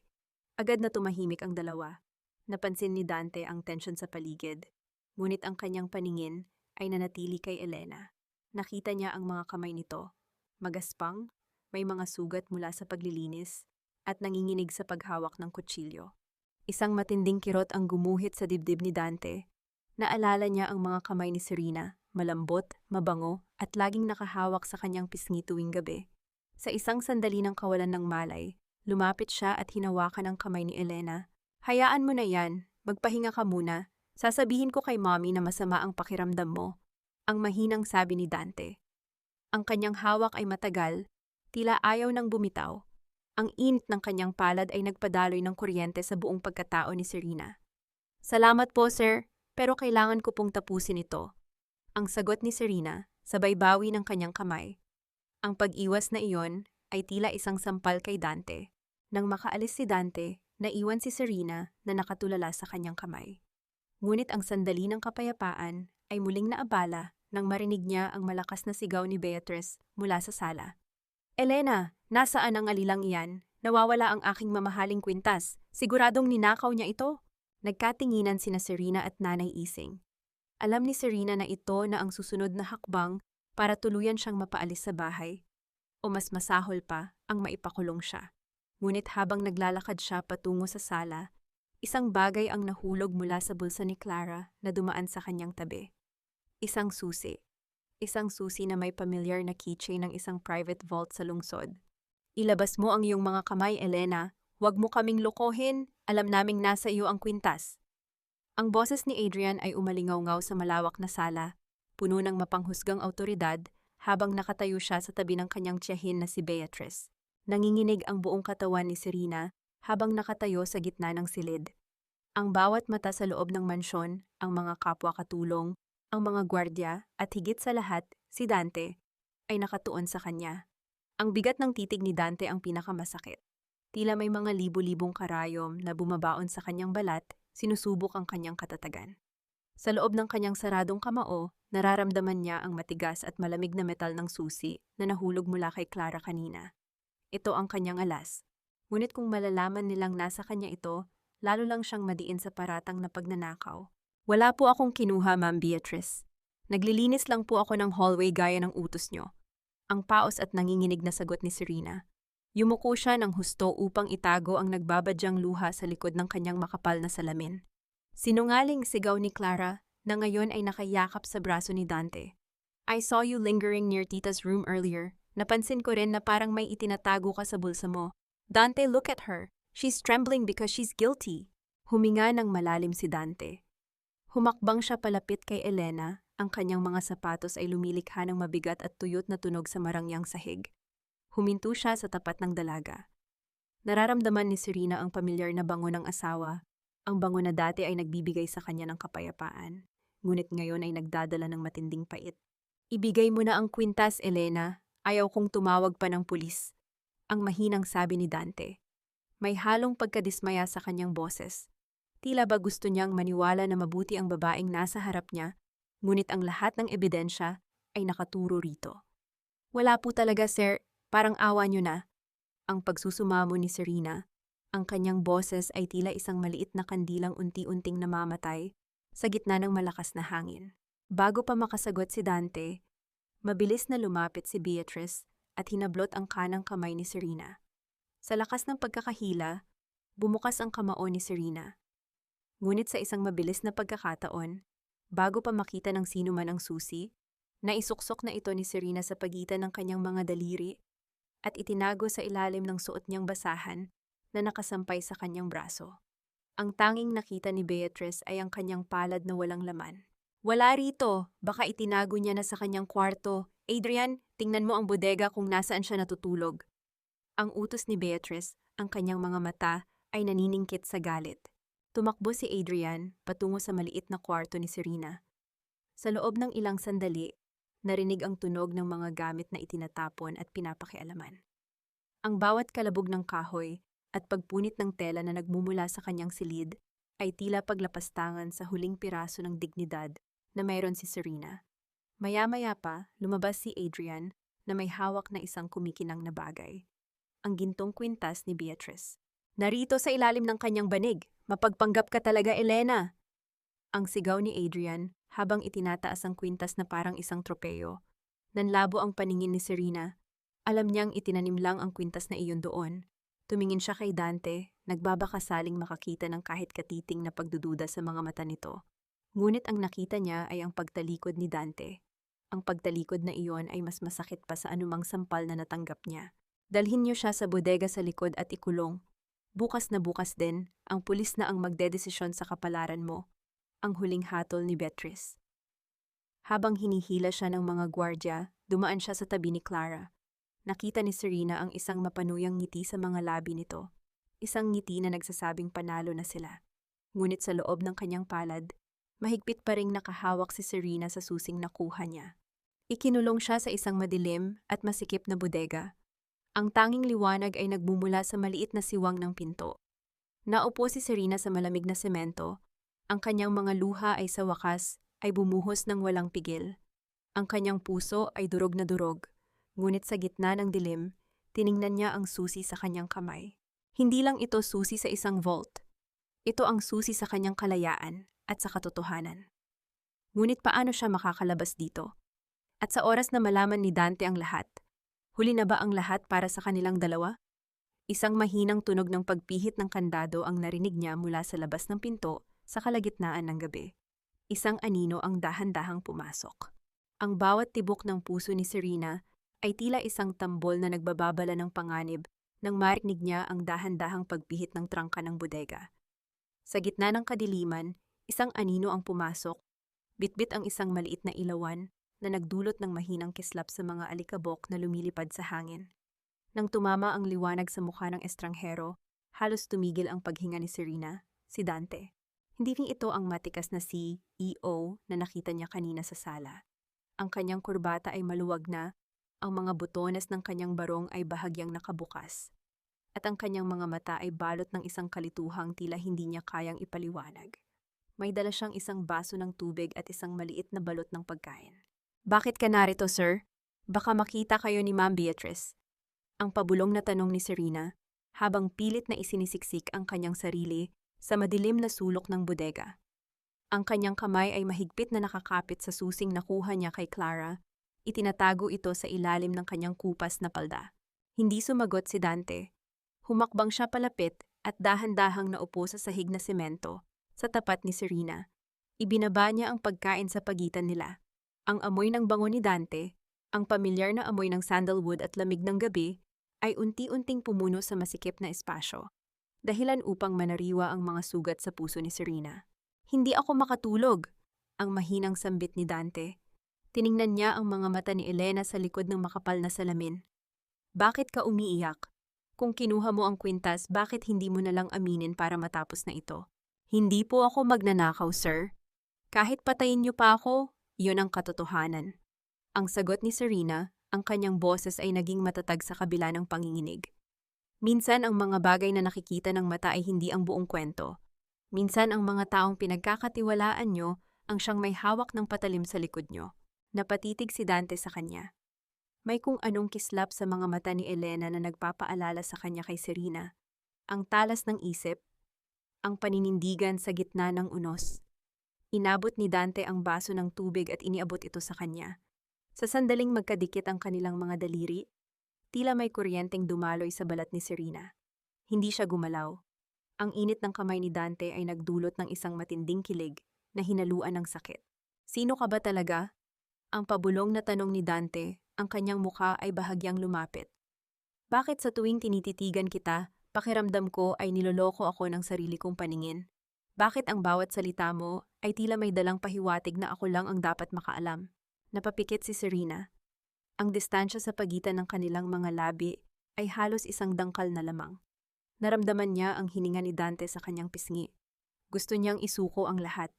[SPEAKER 1] Agad na tumahimik ang dalawa. Napansin ni Dante ang tensyon sa paligid. Ngunit ang kanyang paningin ay nanatili kay Elena. Nakita niya ang mga kamay nito. Magaspang, may mga sugat mula sa paglilinis, at nanginginig sa paghawak ng kutsilyo. Isang matinding kirot ang gumuhit sa dibdib ni Dante. Naalala niya ang mga kamay ni Serena, malambot, mabango, at laging nakahawak sa kanyang pisngi tuwing gabi. Sa isang sandali ng kawalan ng malay, lumapit siya at hinawakan ang kamay ni Elena. Hayaan mo na yan, magpahinga ka muna. Sasabihin ko kay Mommy na masama ang pakiramdam mo. Ang mahinang sabi ni Dante. Ang kanyang hawak ay matagal, tila ayaw nang bumitaw. Ang init ng kanyang palad ay nagpadaloy ng kuryente sa buong pagkatao ni Serena. Salamat po, sir, pero kailangan ko pong tapusin ito. Ang sagot ni Serena, sabay bawi ng kanyang kamay. Ang pag-iwas na iyon ay tila isang sampal kay Dante. Nang makaalis si Dante, naiwan si Serena na nakatulala sa kanyang kamay. Ngunit ang sandali ng kapayapaan ay muling naabala nang marinig niya ang malakas na sigaw ni Beatrice mula sa sala. Elena, nasaan ang alilang iyan? Nawawala ang aking mamahaling kwintas. Siguradong ninakaw niya ito. Nagkatinginan sina Serena at Nanay Ising. Alam ni Serena na ito na ang susunod na hakbang para tuluyan siyang mapaalis sa bahay. O mas masahol pa ang maipakulong siya. Ngunit habang naglalakad siya patungo sa sala, isang bagay ang nahulog mula sa bulsa ni Clara na dumaan sa kanyang tabi. Isang susi. Isang susi na may pamilyar na keychain ng isang private vault sa lungsod. Ilabas mo ang iyong mga kamay, Elena. Huwag mo kaming lokohin. Alam naming nasa iyo ang kwintas. Ang boses ni Adrian ay umalingaw-ngaw sa malawak na sala, puno ng mapanghusgang awtoridad, habang nakatayo siya sa tabi ng kanyang tiyahin na si Beatrice. Nanginginig ang buong katawan ni Serena habang nakatayo sa gitna ng silid. Ang bawat mata sa loob ng mansyon, ang mga kapwa katulong, ang mga gwardya at higit sa lahat, si Dante, ay nakatuon sa kanya. Ang bigat ng titig ni Dante ang pinakamasakit. Tila may mga libu-libong karayom na bumabaon sa kanyang balat, sinusubok ang kanyang katatagan. Sa loob ng kanyang saradong kamao, nararamdaman niya ang matigas at malamig na metal ng susi na nahulog mula kay Clara kanina. Ito ang kanyang alas. Ngunit kung malalaman nilang nasa kanya ito, lalo lang siyang madiin sa paratang na pagnanakaw. Wala po akong kinuha, Ma'am Beatrice. Naglilinis lang po ako ng hallway gaya ng utos nyo. Ang paos at nanginginig na sagot ni Serena. Yumuko siya ng husto upang itago ang nagbabadyang luha sa likod ng kanyang makapal na salamin. Sinungaling sigaw ni Clara na ngayon ay nakayakap sa braso ni Dante. I saw you lingering near Tita's room earlier. Napansin ko rin na parang may itinatago ka sa bulsa mo. Dante, look at her. She's trembling because she's guilty. Huminga ng malalim si Dante. Humakbang siya palapit kay Elena. Ang kanyang mga sapatos ay lumilikha ng mabigat at tuyot na tunog sa marangyang sahig. Huminto siya sa tapat ng dalaga. Nararamdaman ni Serena ang pamilyar na bango ng asawa. Ang bango na dati ay nagbibigay sa kanya ng kapayapaan, ngunit ngayon ay nagdadala ng matinding pait. Ibigay mo na ang kwintas, Elena. Ayaw kong tumawag pa ng pulis. Ang mahinang sabi ni Dante. May halong pagkadismaya sa kanyang boses. Tila ba gusto niyang maniwala na mabuti ang babaeng nasa harap niya, ngunit ang lahat ng ebidensya ay nakaturo rito. Wala po talaga, sir. Parang awa niyo na. Ang pagsusumamo ni Serena, ang kanyang boses ay tila isang maliit na kandilang unti-unting namamatay sa gitna ng malakas na hangin. Bago pa makasagot si Dante, mabilis na lumapit si Beatrice at hinablot ang kanang kamay ni Serena. Sa lakas ng pagkakahila, bumukas ang kamao ni Serena. Ngunit sa isang mabilis na pagkakataon, bago pa makita ng sino man ang susi, naisuksok na ito ni Serena sa pagitan ng kanyang mga daliri at itinago sa ilalim ng suot niyang basahan na nakasampay sa kanyang braso. Ang tanging nakita ni Beatrice ay ang kanyang palad na walang laman. Wala rito, baka itinago niya na sa kanyang kwarto. Adrian, tingnan mo ang bodega kung nasaan siya natutulog. Ang utos ni Beatrice, ang kanyang mga mata ay naniningkit sa galit. Tumakbo si Adrian patungo sa maliit na kwarto ni Serena. Sa loob ng ilang sandali, narinig ang tunog ng mga gamit na itinatapon at pinapakialaman. Ang bawat kalabog ng kahoy at pagpunit ng tela na nagmumula sa kanyang silid ay tila paglapastangan sa huling piraso ng dignidad na mayroon si Serena. Maya-maya pa, lumabas si Adrian na may hawak na isang kumikinang na bagay. Ang gintong kwintas ni Beatrice. Narito sa ilalim ng kanyang banig. Mapagpanggap ka talaga, Elena! Ang sigaw ni Adrian habang itinataas ang kwintas na parang isang tropeyo. Nanlabo ang paningin ni Serena. Alam niyang itinanim lang ang kwintas na iyon doon. Tumingin siya kay Dante, nagbabakasaling makakita ng kahit katiting na pagdududa sa mga mata nito. Ngunit ang nakita niya ay ang pagtalikod ni Dante. Ang pagtalikod na iyon ay mas masakit pa sa anumang sampal na natanggap niya. Dalhin niyo siya sa bodega sa likod at ikulong. Bukas na bukas din, ang pulis na ang magdedesisyon sa kapalaran mo. Ang huling hatol ni Beatrice. Habang hinihila siya ng mga gwardya, dumaan siya sa tabi ni Clara. Nakita ni Serena ang isang mapanuyang ngiti sa mga labi nito. Isang ngiti na nagsasabing panalo na sila. Ngunit sa loob ng kanyang palad, mahigpit pa ring nakahawak si Serena sa susing nakuha niya. Ikinulong siya sa isang madilim at masikip na bodega. Ang tanging liwanag ay nagmumula sa maliit na siwang ng pinto. Naupo si Serena sa malamig na semento. Ang kanyang mga luha ay sa wakas ay bumuhos ng walang pigil. Ang kanyang puso ay durog na durog. Ngunit sa gitna ng dilim, tiningnan niya ang susi sa kanyang kamay. Hindi lang ito susi sa isang vault. Ito ang susi sa kanyang kalayaan at sa katotohanan. Ngunit paano siya makakalabas dito? At sa oras na malaman ni Dante ang lahat, huli na ba ang lahat para sa kanilang dalawa? Isang mahinang tunog ng pagpihit ng kandado ang narinig niya mula sa labas ng pinto sa kalagitnaan ng gabi. Isang anino ang dahan-dahang pumasok. Ang bawat tibok ng puso ni Serena ay tila isang tambol na nagbababala ng panganib nang marinig niya ang dahan-dahang pagpihit ng trangka ng bodega. Sa gitna ng kadiliman, isang anino ang pumasok. Bitbit ang isang maliit na ilawan na nagdulot ng mahinang kislap sa mga alikabok na lumilipad sa hangin. Nang tumama ang liwanag sa mukha ng estranghero, halos tumigil ang paghinga ni Serena, si Dante. Hindi rin ito ang matikas na CEO na nakita niya kanina sa sala. Ang kanyang kurbata ay maluwag na, ang mga butones ng kanyang barong ay bahagyang nakabukas, at ang kanyang mga mata ay balot ng isang kalituhang tila hindi niya kayang ipaliwanag. May dala siyang isang baso ng tubig at isang maliit na balot ng pagkain. Bakit ka narito, sir? Baka makita kayo ni Ma'am Beatrice. Ang pabulong na tanong ni Serena, habang pilit na isinisiksik ang kanyang sarili sa madilim na sulok ng bodega. Ang kanyang kamay ay mahigpit na nakakapit sa susing nakuha niya kay Clara. Itinatago ito sa ilalim ng kanyang kupas na palda. Hindi sumagot si Dante. Humakbang siya palapit at dahan-dahang naupo sa sahig na semento sa tapat ni Serena. Ibinaba niya ang pagkain sa pagitan nila. Ang amoy ng bango ni Dante, ang pamilyar na amoy ng sandalwood at lamig ng gabi, ay unti-unting pumuno sa masikip na espasyo. Dahilan upang manariwa ang mga sugat sa puso ni Serena. Hindi ako makatulog, ang mahinang sambit ni Dante. Tiningnan niya ang mga mata ni Elena sa likod ng makapal na salamin. Bakit ka umiiyak? Kung kinuha mo ang kwintas, bakit hindi mo nalang aminin para matapos na ito? Hindi po ako magnanakaw, sir. Kahit patayin niyo pa ako, yun ang katotohanan. Ang sagot ni Serena, ang kanyang boses ay naging matatag sa kabila ng panginginig. Minsan ang mga bagay na nakikita ng mata ay hindi ang buong kwento. Minsan ang mga taong pinagkakatiwalaan nyo ang siyang may hawak ng patalim sa likod nyo. Napatitig si Dante sa kanya. May kung anong kislap sa mga mata ni Elena na nagpapaalala sa kanya kay Serena. Ang talas ng isip, ang paninindigan sa gitna ng unos. Inabot ni Dante ang baso ng tubig at iniabot ito sa kanya. Sa sandaling magkadikit ang kanilang mga daliri, tila may kuryenteng dumaloy sa balat ni Serena. Hindi siya gumalaw. Ang init ng kamay ni Dante ay nagdulot ng isang matinding kilig na hinaluan ng sakit. Sino ka ba talaga? Ang pabulong na tanong ni Dante, ang kanyang mukha ay bahagyang lumapit. Bakit sa tuwing tinititigan kita, pakiramdam ko ay niloloko ako ng sarili kong paningin? Bakit ang bawat salita mo ay tila may dalang pahiwatig na ako lang ang dapat makaalam? Napapikit si Serena. Ang distansya sa pagitan ng kanilang mga labi ay halos isang dangkal na lamang. Naramdaman niya ang hininga ni Dante sa kanyang pisngi. Gusto niyang isuko ang lahat.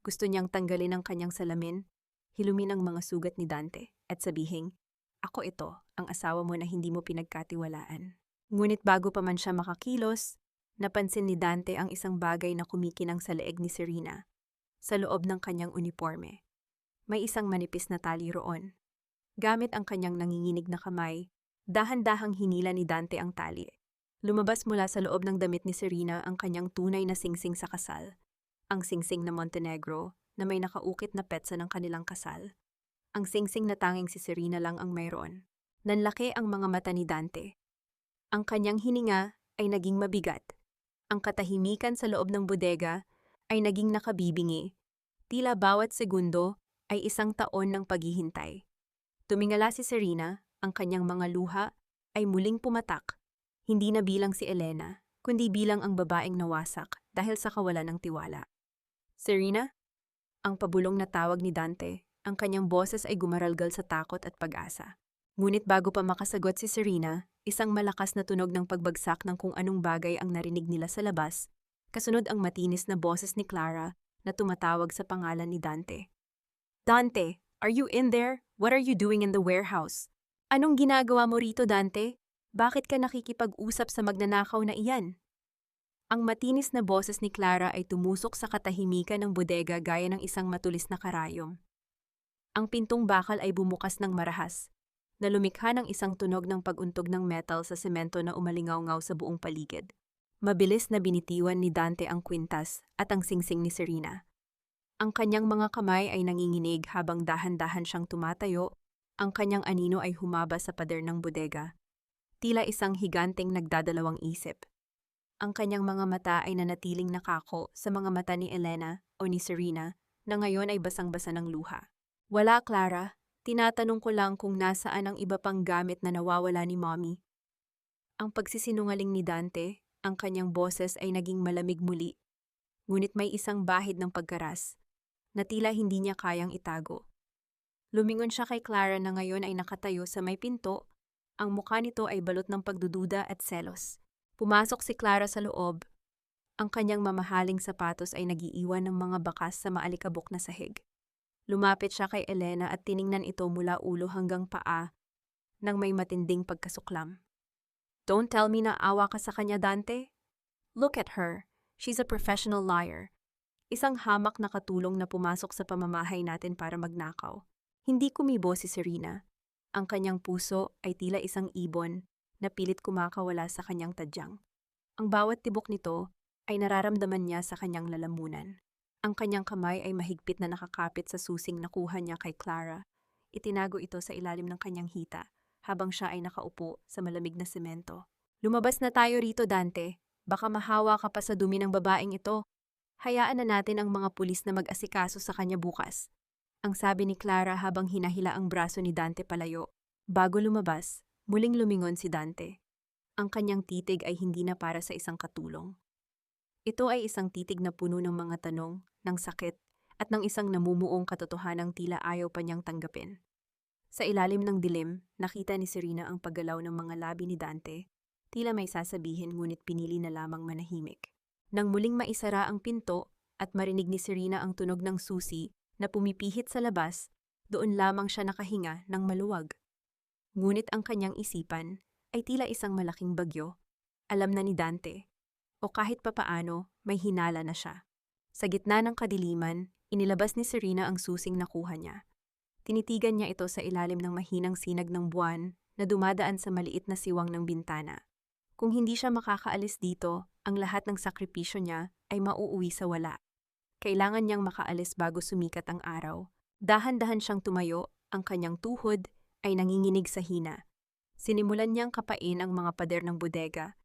[SPEAKER 1] Gusto niyang tanggalin ang kanyang salamin, hilumin ang mga sugat ni Dante, at sabihing, "Ako ito, ang asawa mo na hindi mo pinagkatiwalaan." Ngunit bago pa man siya makakilos, napansin ni Dante ang isang bagay na kumikinang sa leeg ni Serena, sa loob ng kanyang uniforme. May isang manipis na tali roon. Gamit ang kanyang nanginginig na kamay, dahan-dahang hinila ni Dante ang tali. Lumabas mula sa loob ng damit ni Serena ang kanyang tunay na singsing sa kasal. Ang singsing na Montenegro na may nakaukit na petsa ng kanilang kasal. Ang singsing na tanging si Serena lang ang mayroon. Nanlaki ang mga mata ni Dante. Ang kanyang hininga ay naging mabigat. Ang katahimikan sa loob ng bodega ay naging nakabibingi. Tila bawat segundo ay isang taon ng paghihintay. Tumingala si Serena, ang kanyang mga luha ay muling pumatak. Hindi na bilang si Elena, kundi bilang ang babaeng nawasak dahil sa kawalan ng tiwala. Serena? Ang pabulong na tawag ni Dante, ang kanyang boses ay gumaralgal sa takot at pag-asa. Ngunit bago pa makasagot si Serena, isang malakas na tunog ng pagbagsak ng kung anong bagay ang narinig nila sa labas, kasunod ang matinis na boses ni Clara na tumatawag sa pangalan ni Dante. "Dante, are you in there? What are you doing in the warehouse?" "Anong ginagawa mo rito, Dante? Bakit ka nakikipag-usap sa magnanakaw na iyan?" Ang matinis na boses ni Clara ay tumusok sa katahimikan ng bodega gaya ng isang matulis na karayom. Ang pintong bakal ay bumukas ng marahas, na lumikha ng isang tunog ng pag-untog ng metal sa semento na umalingaw-ngaw sa buong paligid. Mabilis na binitiwan ni Dante ang kwintas at ang singsing ni Serena. Ang kanyang mga kamay ay nanginginig habang dahan-dahan siyang tumatayo, ang kanyang anino ay humaba sa pader ng bodega. Tila isang higanteng nagdadalawang isip. Ang kanyang mga mata ay nanatiling nakako sa mga mata ni Elena o ni Serena na ngayon ay basang-basa ng luha. "Wala, Clara. Tinatanong ko lang kung nasaan ang iba pang gamit na nawawala ni Mommy." Ang pagsisinungaling ni Dante, ang kanyang boses ay naging malamig muli. Ngunit may isang bahid ng pagkaras na tila hindi niya kayang itago. Lumingon siya kay Clara na ngayon ay nakatayo sa may pinto. Ang mukha nito ay balot ng pagdududa at selos. Pumasok si Clara sa loob. Ang kanyang mamahaling sapatos ay nagiiwan ng mga bakas sa maalikabok na sahig. Lumapit siya kay Elena at tiningnan ito mula ulo hanggang paa nang may matinding pagkasuklam. "Don't tell me na awa ka sa kanya, Dante. Look at her. She's a professional liar." Isang hamak na katulong na pumasok sa pamamahay natin para magnakaw. Hindi kumibo si Serena. Ang kanyang puso ay tila isang ibon na pilit kumakawala sa kanyang tadyang. Ang bawat tibok nito ay nararamdaman niya sa kanyang lalamunan. Ang kanyang kamay ay mahigpit na nakakapit sa susing nakuha niya kay Clara. Itinago ito sa ilalim ng kanyang hita habang siya ay nakaupo sa malamig na semento. Lumabas na tayo rito, Dante. Baka mahawa ka pa sa dumi ng babaeng ito. Hayaan na natin ang mga pulis na mag-asikaso sa kanya bukas. Ang sabi ni Clara habang hinahila ang braso ni Dante palayo. Bago lumabas, muling lumingon si Dante. Ang kanyang titig ay hindi na para sa isang katulong. Ito ay isang titig na puno ng mga tanong, ng sakit, at ng isang namumuong katotohanang tila ayaw pa niyang tanggapin. Sa ilalim ng dilim, nakita ni Serena ang paggalaw ng mga labi ni Dante, tila may sasabihin ngunit pinili na lamang manahimik. Nang muling maisara ang pinto at marinig ni Serena ang tunog ng susi na pumipihit sa labas, doon lamang siya nakahinga ng maluwag. Ngunit ang kanyang isipan ay tila isang malaking bagyo. Alam na ni Dante, o kahit papaano, may hinala na siya. Sa gitna ng kadiliman, inilabas ni Serena ang susing nakuha niya. Tinitigan niya ito sa ilalim ng mahinang sinag ng buwan na dumadaan sa maliit na siwang ng bintana. Kung hindi siya makakaalis dito, ang lahat ng sakripisyo niya ay mauuwi sa wala. Kailangan niyang makaalis bago sumikat ang araw. Dahan-dahan siyang tumayo, ang kanyang tuhod ay nanginginig sa hina. Sinimulan niyang kapain ang mga pader ng bodega,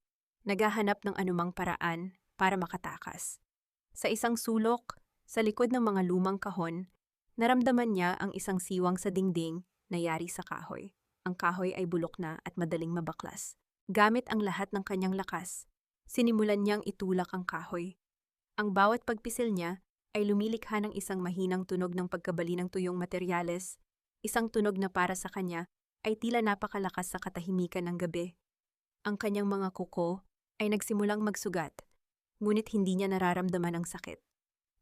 [SPEAKER 1] naghahanap ng anumang paraan para makatakas. Sa isang sulok, sa likod ng mga lumang kahon, naramdaman niya ang isang siwang sa dingding na yari sa kahoy. Ang kahoy ay bulok na at madaling mabaklas. Gamit ang lahat ng kanyang lakas, sinimulan niyang itulak ang kahoy. Ang bawat pagpisil niya ay lumilikha ng isang mahinang tunog ng pagkabali ng tuyong materyales, isang tunog na para sa kanya ay tila napakalakas sa katahimikan ng gabi. Ang kanyang mga kuko ay nagsimulang magsugat, ngunit hindi niya nararamdaman ang sakit.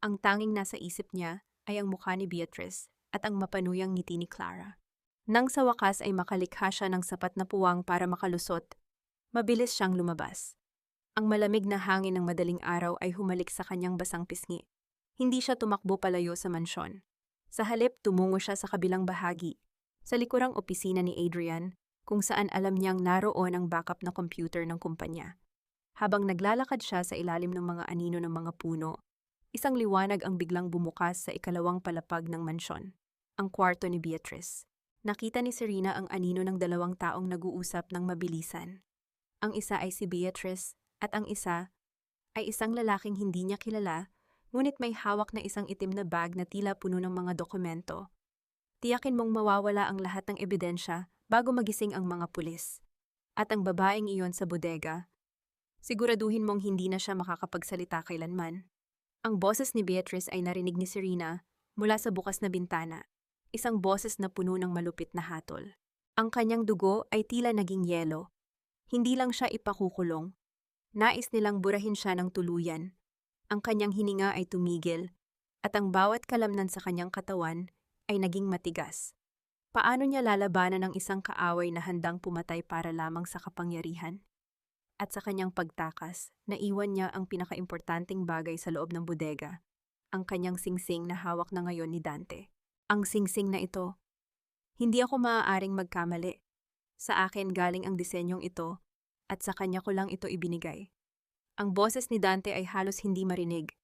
[SPEAKER 1] Ang tanging nasa isip niya ay ang mukha ni Beatrice at ang mapanuyang ngiti ni Clara. Nang sa wakas ay makalikha siya ng sapat na puwang para makalusot, mabilis siyang lumabas. Ang malamig na hangin ng madaling araw ay humalik sa kanyang basang pisngi. Hindi siya tumakbo palayo sa mansyon. Sa halip, tumungo siya sa kabilang bahagi, sa likurang opisina ni Adrian, kung saan alam niyang naroon ang backup na computer ng kumpanya. Habang naglalakad siya sa ilalim ng mga anino ng mga puno, isang liwanag ang biglang bumukas sa ikalawang palapag ng mansyon, ang kwarto ni Beatrice. Nakita ni Serena ang anino ng dalawang taong nag-uusap ng mabilisan. Ang isa ay si Beatrice at ang isa ay isang lalaking hindi niya kilala, ngunit may hawak na isang itim na bag na tila puno ng mga dokumento. Tiyakin mong mawawala ang lahat ng ebidensya bago magising ang mga pulis. At ang babaeng iyon sa bodega, siguraduhin mong hindi na siya makakapagsalita kailanman. Ang boses ni Beatrice ay narinig ni Serena mula sa bukas na bintana, isang boses na puno ng malupit na hatol. Ang kanyang dugo ay tila naging yelo. Hindi lang siya ipakukulong. Nais nilang burahin siya ng tuluyan. Ang kanyang hininga ay tumigil, at ang bawat kalamnan sa kanyang katawan ay naging matigas. Paano niya lalabanan ang isang kaaway na handang pumatay para lamang sa kapangyarihan? At sa kanyang pagtakas, naiwan niya ang pinakaimportanteng bagay sa loob ng bodega, ang kanyang singsing na hawak na ngayon ni Dante. Ang singsing na ito, hindi ako maaaring magkamali. Sa akin galing ang disenyong ito, at sa kanya ko lang ito ibinigay. Ang boses ni Dante ay halos hindi marinig,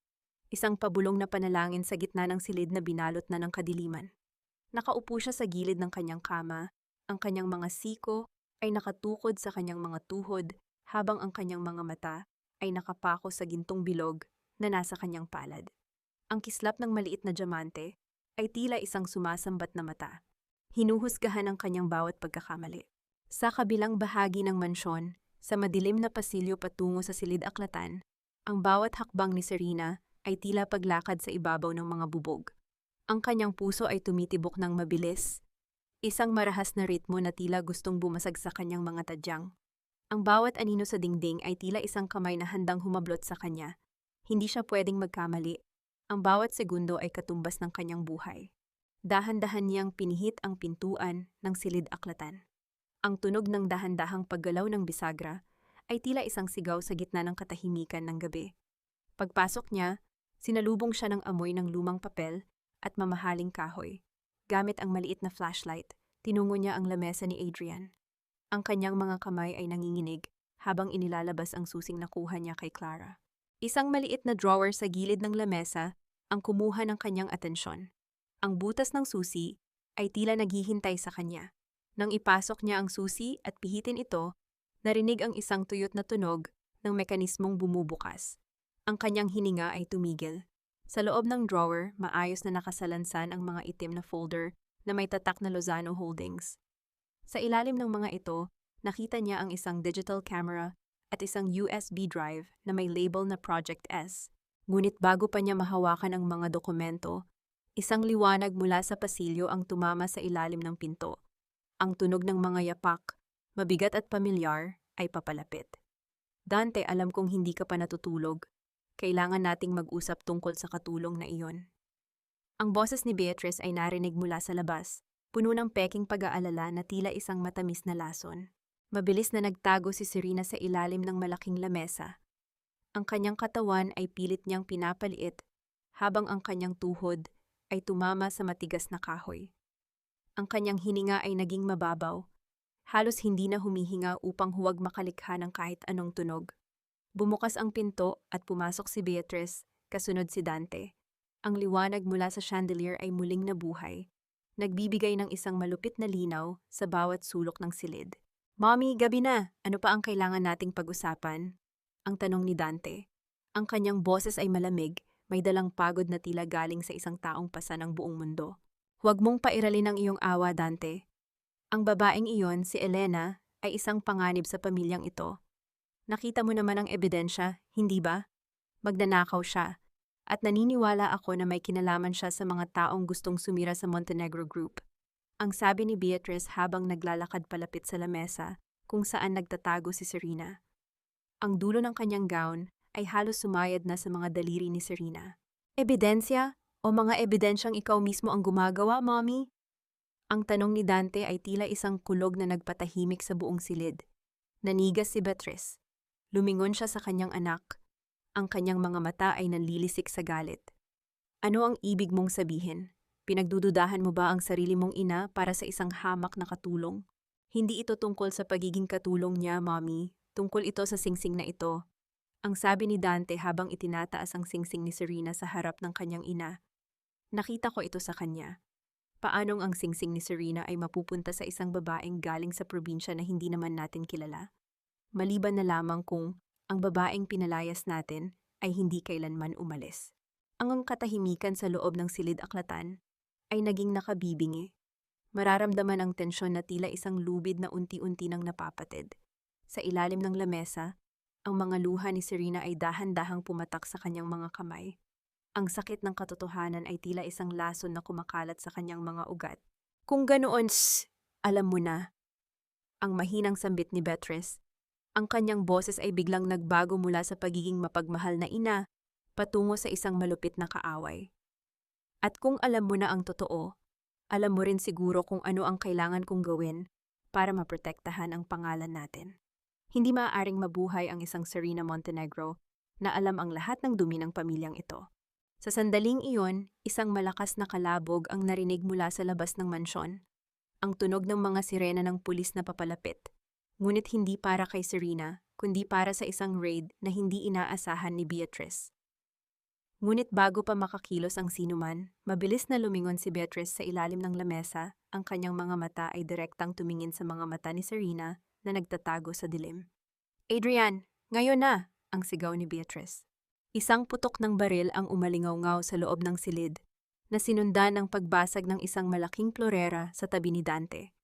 [SPEAKER 1] isang pabulong na panalangin sa gitna ng silid na binalot na ng kadiliman. Nakaupo siya sa gilid ng kanyang kama, ang kanyang mga siko ay nakatukod sa kanyang mga tuhod, habang ang kanyang mga mata ay nakapako sa gintong bilog na nasa kanyang palad. Ang kislap ng maliit na diamante ay tila isang sumasambat na mata. Hinuhusgahan ang kanyang bawat pagkakamali. Sa kabilang bahagi ng mansyon, sa madilim na pasilyo patungo sa silid-aklatan, ang bawat hakbang ni Serena ay tila paglakad sa ibabaw ng mga bubog. Ang kanyang puso ay tumitibok ng mabilis, isang marahas na ritmo na tila gustong bumasag sa kanyang mga tadyang. Ang bawat anino sa dingding ay tila isang kamay na handang humablot sa kanya. Hindi siya pwedeng magkamali. Ang bawat segundo ay katumbas ng kanyang buhay. Dahan-dahan niyang pinihit ang pintuan ng silid-aklatan. Ang tunog ng dahan-dahang paggalaw ng bisagra ay tila isang sigaw sa gitna ng katahimikan ng gabi. Pagpasok niya, sinalubong siya ng amoy ng lumang papel at mamahaling kahoy. Gamit ang maliit na flashlight, tinungo niya ang lamesa ni Adrian. Ang kanyang mga kamay ay nanginginig habang inilalabas ang susing nakuha niya kay Clara. Isang maliit na drawer sa gilid ng lamesa ang kumuha ng kanyang atensyon. Ang butas ng susi ay tila naghihintay sa kanya. Nang ipasok niya ang susi at pihitin ito, narinig ang isang tuyot na tunog ng mekanismong bumubukas. Ang kanyang hininga ay tumigil. Sa loob ng drawer, maayos na nakasalansan ang mga itim na folder na may tatak na Lozano Holdings. Sa ilalim ng mga ito, nakita niya ang isang digital camera at isang USB drive na may label na Project S. Ngunit bago pa niya mahawakan ang mga dokumento, isang liwanag mula sa pasilyo ang tumama sa ilalim ng pinto. Ang tunog ng mga yapak, mabigat at pamilyar, ay papalapit. Dante, alam kong hindi ka pa natutulog. Kailangan nating mag-usap tungkol sa katulong na iyon. Ang boses ni Beatrice ay narinig mula sa labas, puno ng peking pag-aalala na tila isang matamis na lason. Mabilis na nagtago si Serena sa ilalim ng malaking lamesa. Ang kanyang katawan ay pilit niyang pinapaliit, habang ang kanyang tuhod ay tumama sa matigas na kahoy. Ang kanyang hininga ay naging mababaw, halos hindi na humihinga upang huwag makalikha ng kahit anong tunog. Bumukas ang pinto at pumasok si Beatrice, kasunod si Dante. Ang liwanag mula sa chandelier ay muling nabuhay, nagbibigay ng isang malupit na linaw sa bawat sulok ng silid. "Mommy, gabi na! Ano pa ang kailangan nating pag-usapan?" Ang tanong ni Dante. Ang kanyang boses ay malamig, may dalang pagod na tila galing sa isang taong pasa ng buong mundo. "Huwag mong pairalin ang iyong awa, Dante. Ang babaeng iyon, si Elena, ay isang panganib sa pamilyang ito. Nakita mo naman ang ebidensya, hindi ba? Magnanakaw siya. At naniniwala ako na may kinalaman siya sa mga taong gustong sumira sa Montenegro Group." Ang sabi ni Beatrice habang naglalakad palapit sa lamesa kung saan nagtatago si Serena. Ang dulo ng kanyang gown ay halos sumayad na sa mga daliri ni Serena. "Ebidensya? O mga ebidensyang ikaw mismo ang gumagawa, Mommy?" Ang tanong ni Dante ay tila isang kulog na nagpatahimik sa buong silid. Nanigas si Beatrice. Lumingon siya sa kanyang anak. Ang kanyang mga mata ay nanlilisik sa galit. "Ano ang ibig mong sabihin? Pinagdududahan mo ba ang sarili mong ina para sa isang hamak na katulong? Hindi ito tungkol sa pagiging katulong niya, Mommy. Tungkol ito sa singsing na ito." Ang sabi ni Dante habang itinataas ang singsing ni Serena sa harap ng kanyang ina. "Nakita ko ito sa kanya. Paanong ang singsing ni Serena ay mapupunta sa isang babaeng galing sa probinsya na hindi naman natin kilala? Maliban na lamang kung ang babaeng pinalayas natin ay hindi kailanman umalis." Ang katahimikan sa loob ng silid-aklatan ay naging nakabibingi. Mararamdaman ang tensyon na tila isang lubid na unti-unti nang napapatid. Sa ilalim ng lamesa, ang mga luha ni Serena ay dahan-dahang pumatak sa kanyang mga kamay. Ang sakit ng katotohanan ay tila isang lason na kumakalat sa kanyang mga ugat. "Kung ganoon, alam mo na." Ang mahinang sambit ni Beatrice. Ang kanyang boses ay biglang nagbago mula sa pagiging mapagmahal na ina patungo sa isang malupit na kaaway. "At kung alam mo na ang totoo, alam mo rin siguro kung ano ang kailangan kong gawin para maprotektahan ang pangalan natin. Hindi maaaring mabuhay ang isang Serena Montenegro na alam ang lahat ng dumi ng pamilyang ito." Sa sandaling iyon, isang malakas na kalabog ang narinig mula sa labas ng mansyon. Ang tunog ng mga sirena ng pulis na papalapit. Ngunit hindi para kay Serena, kundi para sa isang raid na hindi inaasahan ni Beatrice. Ngunit bago pa makakilos ang sinuman, mabilis na lumingon si Beatrice sa ilalim ng lamesa. Ang kanyang mga mata ay direktang tumingin sa mga mata ni Serena na nagtatago sa dilim. "Adrian, ngayon na!" ang sigaw ni Beatrice. Isang putok ng baril ang umalingaw-ngaw sa loob ng silid, na sinundan ng pagbasag ng isang malaking plorera sa tabi ni Dante.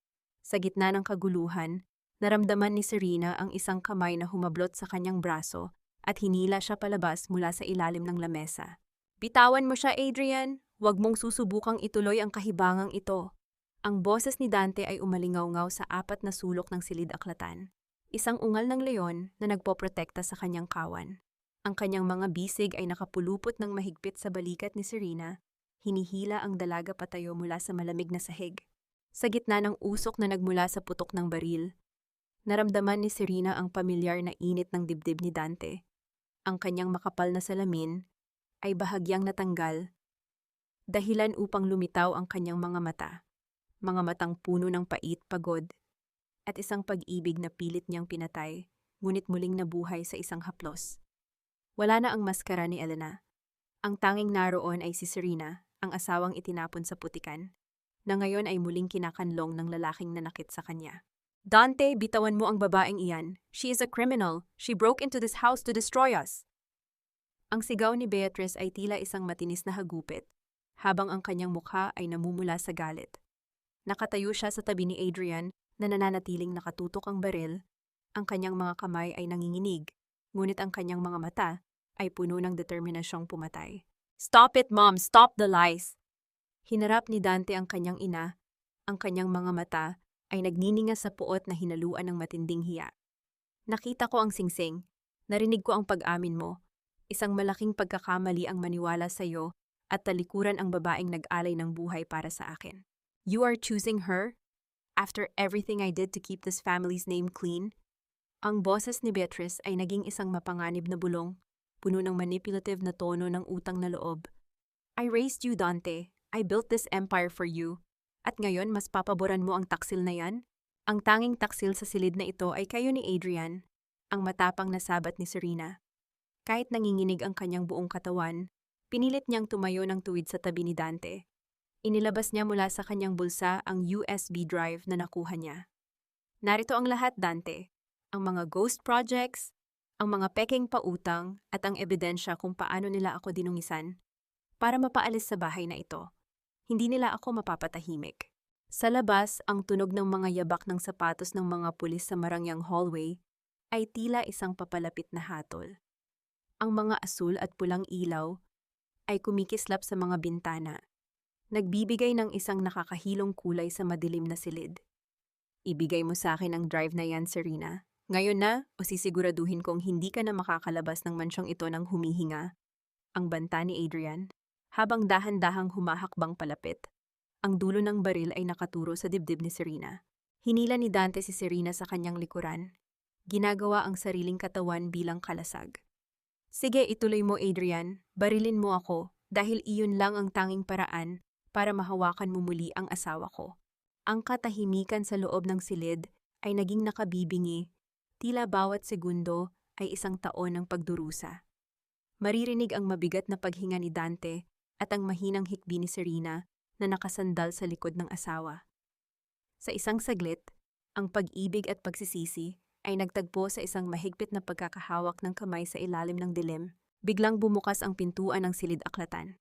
[SPEAKER 1] Sa gitna ng kaguluhan, naramdaman ni Serena ang isang kamay na humablot sa kanyang braso at hinila siya palabas mula sa ilalim ng lamesa. "Bitawan mo siya, Adrian! Huwag mong susubukang ituloy ang kahibangang ito." Ang boses ni Dante ay umalingaw-ngaw sa apat na sulok ng silid-aklatan. Isang ungal ng leon na nagpoprotekta sa kanyang kawan. Ang kanyang mga bisig ay nakapulupot ng mahigpit sa balikat ni Serena. Hinihila ang dalaga patayo mula sa malamig na sahig. Sa gitna ng usok na nagmula sa putok ng baril, naramdaman ni Serena ang pamilyar na init ng dibdib ni Dante. Ang kanyang makapal na salamin ay bahagyang natanggal, dahilan upang lumitaw ang kanyang mga mata. Mga matang puno ng pait, pagod, at isang pag-ibig na pilit niyang pinatay, ngunit muling nabuhay sa isang haplos. Wala na ang maskara ni Elena. Ang tanging naroon ay si Serena, ang asawang itinapon sa putikan, na ngayon ay muling kinakanlong ng lalaking nanakit sa kanya. Dante, bitawan mo ang babaeng iyan. She is a criminal. She broke into this house to destroy us. Ang sigaw ni Beatrice ay tila isang matinis na hagupit, habang ang kanyang mukha ay namumula sa galit. Nakatayo siya sa tabi ni Adrian na nananatiling nakatutok ang baril. Ang kanyang mga kamay ay nanginginig, ngunit ang kanyang mga mata ay puno ng determinasyong pumatay. Stop it, Mom! Stop the lies! Hinarap ni Dante ang kanyang ina. Ang kanyang mga mata ay nagnininga sa puot na hinaluan ng matinding hiya. Nakita ko ang singsing. Narinig ko ang pag-amin mo. Isang malaking pagkakamali ang maniwala sa iyo at talikuran ang babaeng nag-alay ng buhay para sa akin. You are choosing her? After everything I did to keep this family's name clean? Ang boses ni Beatrice ay naging isang mapanganib na bulong, puno ng manipulative na tono ng utang na loob. I raised you, Dante. I built this empire for you. At ngayon, mas papaboran mo ang taksil na yan? Ang tanging taksil sa silid na ito ay kayo ni Adrian, ang matapang na sabat ni Serena. Kahit nanginginig ang kanyang buong katawan, pinilit niyang tumayo ng tuwid sa tabi ni Dante. Inilabas niya mula sa kanyang bulsa ang USB drive na nakuha niya. Narito ang lahat, Dante. Ang mga ghost projects, ang mga peking pautang, at ang ebidensya kung paano nila ako dinungisan para mapaalis sa bahay na ito. Hindi nila ako mapapatahimik. Sa labas, ang tunog ng mga yabak ng sapatos ng mga pulis sa marangyang hallway ay tila isang papalapit na hatol. Ang mga asul at pulang ilaw ay kumikislap sa mga bintana, nagbibigay ng isang nakakahilong kulay sa madilim na silid. Ibigay mo sa akin ang drive na yan, Serena. Ngayon na, o sisiguraduhin kong hindi ka na makakalabas ng mansyong ito ng humihinga. Ang banta ni Adrian, habang dahan-dahang humahakbang palapit. Ang dulo ng baril ay nakaturo sa dibdib ni Serena. Hinila ni Dante si Serena sa kanyang likuran. Ginagawa ang sariling katawan bilang kalasag. Sige, ituloy mo, Adrian. Barilin mo ako dahil iyon lang ang tanging paraan para mahawakan mo muli ang asawa ko. Ang katahimikan sa loob ng silid ay naging nakabibingi. Tila bawat segundo ay isang taon ng pagdurusa. Maririnig ang mabigat na paghinga ni Dante at ang mahinang hikbi ni Serena na nakasandal sa likod ng asawa. Sa isang saglit, ang pag-ibig at pagsisisi ay nagtagpo sa isang mahigpit na pagkakahawak ng kamay sa ilalim ng dilim. Biglang bumukas ang pintuan ng silid-aklatan.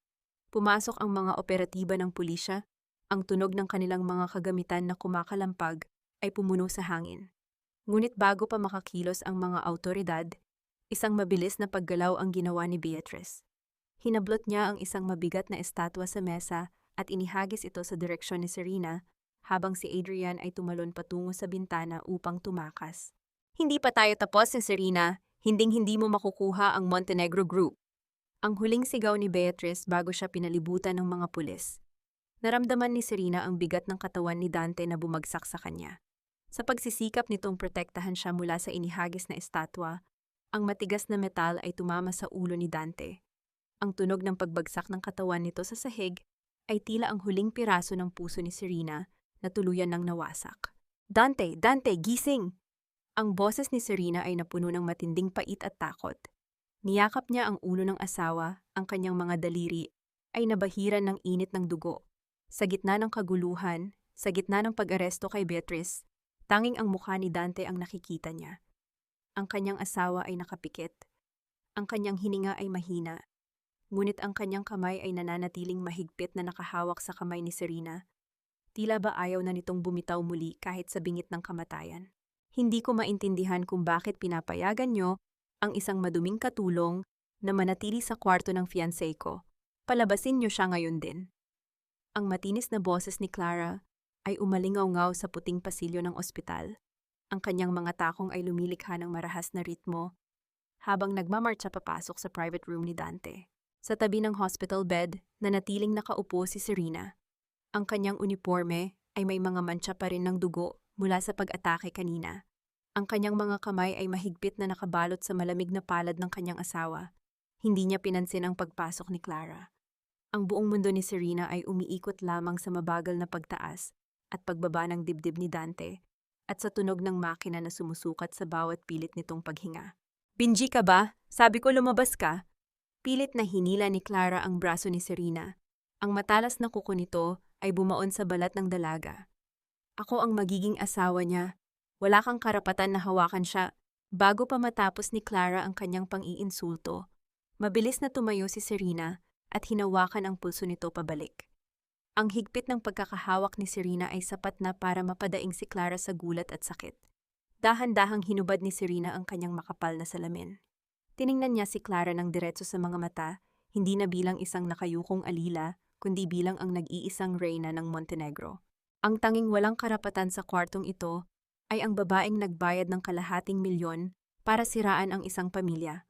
[SPEAKER 1] Pumasok ang mga operatiba ng pulisya. Ang tunog ng kanilang mga kagamitan na kumakalampag ay pumuno sa hangin. Ngunit bago pa makakilos ang mga awtoridad, isang mabilis na paggalaw ang ginawa ni Beatrice. Hinablot niya ang isang mabigat na estatwa sa mesa at inihagis ito sa direksyon ni Serena habang si Adrian ay tumalon patungo sa bintana upang tumakas. Hindi pa tayo tapos, Serena. Hinding-hindi mo makukuha ang Montenegro Group. Ang huling sigaw ni Beatrice bago siya pinalibutan ng mga pulis. Naramdaman ni Serena ang bigat ng katawan ni Dante na bumagsak sa kanya. Sa pagsisikap nitong protektahan siya mula sa inihagis na estatwa, ang matigas na metal ay tumama sa ulo ni Dante. Ang tunog ng pagbagsak ng katawan nito sa sahig ay tila ang huling piraso ng puso ni Serena na tuluyan ng nawasak. Dante! Dante! Gising! Ang boses ni Serena ay napuno ng matinding pait at takot. Niyakap niya ang ulo ng asawa, ang kanyang mga daliri ay nabahiran ng init ng dugo. Sa gitna ng kaguluhan, sa gitna ng pag-aresto kay Beatrice, tanging ang mukha ni Dante ang nakikita niya. Ang kanyang asawa ay nakapikit. Ang kanyang hininga ay mahina. Ngunit ang kanyang kamay ay nananatiling mahigpit na nakahawak sa kamay ni Serena. Tila ba ayaw na nitong bumitaw muli kahit sa bingit ng kamatayan. Hindi ko maintindihan kung bakit pinapayagan niyo ang isang maduming katulong na manatili sa kwarto ng fiancé ko. Palabasin niyo siya ngayon din. Ang matinis na boses ni Clara ay umalingaw-ngaw sa puting pasilyo ng ospital. Ang kanyang mga takong ay lumilikha ng marahas na ritmo habang nagmamartsa papasok sa private room ni Dante. Sa tabi ng hospital bed, nanatiling nakaupo si Serena. Ang kanyang uniforme ay may mga mantsa pa rin ng dugo mula sa pag-atake kanina. Ang kanyang mga kamay ay mahigpit na nakabalot sa malamig na palad ng kanyang asawa. Hindi niya pinansin ang pagpasok ni Clara. Ang buong mundo ni Serena ay umiikot lamang sa mabagal na pagtaas at pagbaba ng dibdib ni Dante at sa tunog ng makina na sumusukat sa bawat pilit nitong paghinga. Binji ka ba? Sabi ko lumabas ka. Pilit na hinila ni Clara ang braso ni Serena. Ang matalas na kuko nito ay bumaon sa balat ng dalaga. Ako ang magiging asawa niya. Wala kang karapatan na hawakan siya. Bago pa matapos ni Clara ang kanyang pang-iinsulto, mabilis na tumayo si Serena at hinawakan ang pulso nito pabalik. Ang higpit ng pagkakahawak ni Serena ay sapat na para mapadaing si Clara sa gulat at sakit. Dahan-dahang hinubad ni Serena ang kanyang makapal na salamin. Tiningnan niya si Clara ng diretso sa mga mata, hindi na bilang isang nakayukong alila, kundi bilang ang nag-iisang reyna ng Montenegro. Ang tanging walang karapatan sa kwartong ito ay ang babaeng nagbayad ng kalahating milyon para siraan ang isang pamilya.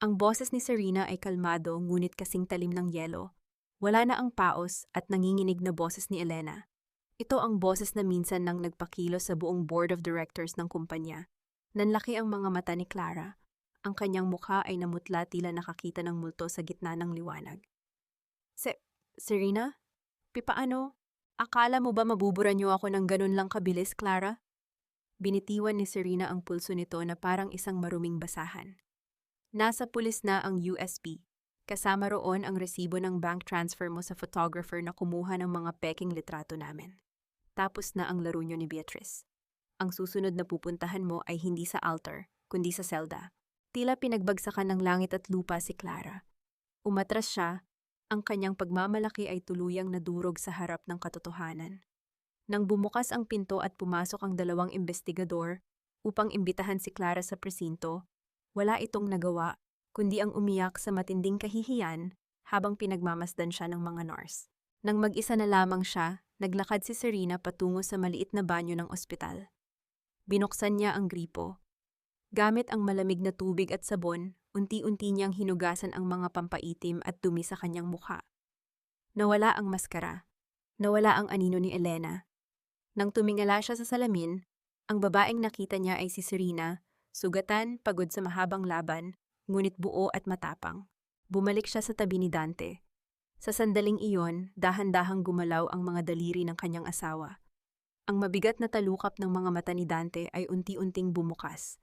[SPEAKER 1] Ang boses ni Serena ay kalmado ngunit kasing talim ng yelo. Wala na ang paos at nanginginig na boses ni Elena. Ito ang boses na minsan nang nagpakilo sa buong board of directors ng kumpanya. Nanlaki ang mga mata ni Clara. Ang kanyang mukha ay namutla tila nakakita ng multo sa gitna ng liwanag. Serena? Paano? Akala mo ba mabubura niyo ako ng ganun lang kabilis, Clara? Binitiwan ni Serena ang pulso nito na parang isang maruming basahan. Nasa pulis na ang USB. Kasama roon ang resibo ng bank transfer mo sa photographer na kumuha ng mga peking litrato namin. Tapos na ang laro niyo ni Beatrice. Ang susunod na pupuntahan mo ay hindi sa altar, kundi sa selda. Tila pinagbagsakan ng langit at lupa si Clara. Umatras siya, ang kanyang pagmamalaki ay tuluyang nadurog sa harap ng katotohanan. Nang bumukas ang pinto at pumasok ang dalawang investigador upang imbitahan si Clara sa presinto, wala itong nagawa, kundi ang umiyak sa matinding kahihiyan habang pinagmamasdan siya ng mga nurse. Nang mag-isa na lamang siya, naglakad si Serena patungo sa maliit na banyo ng ospital. Binuksan niya ang gripo. Gamit ang malamig na tubig at sabon, unti-unti niyang hinugasan ang mga pampaitim at dumi sa kanyang mukha. Nawala ang maskara. Nawala ang anino ni Elena. Nang tumingala siya sa salamin, ang babaeng nakita niya ay si Serena, sugatan, pagod sa mahabang laban, ngunit buo at matapang. Bumalik siya sa tabi ni Dante. Sa sandaling iyon, dahan-dahang gumalaw ang mga daliri ng kanyang asawa. Ang mabigat na talukap ng mga mata ni Dante ay unti-unting bumukas.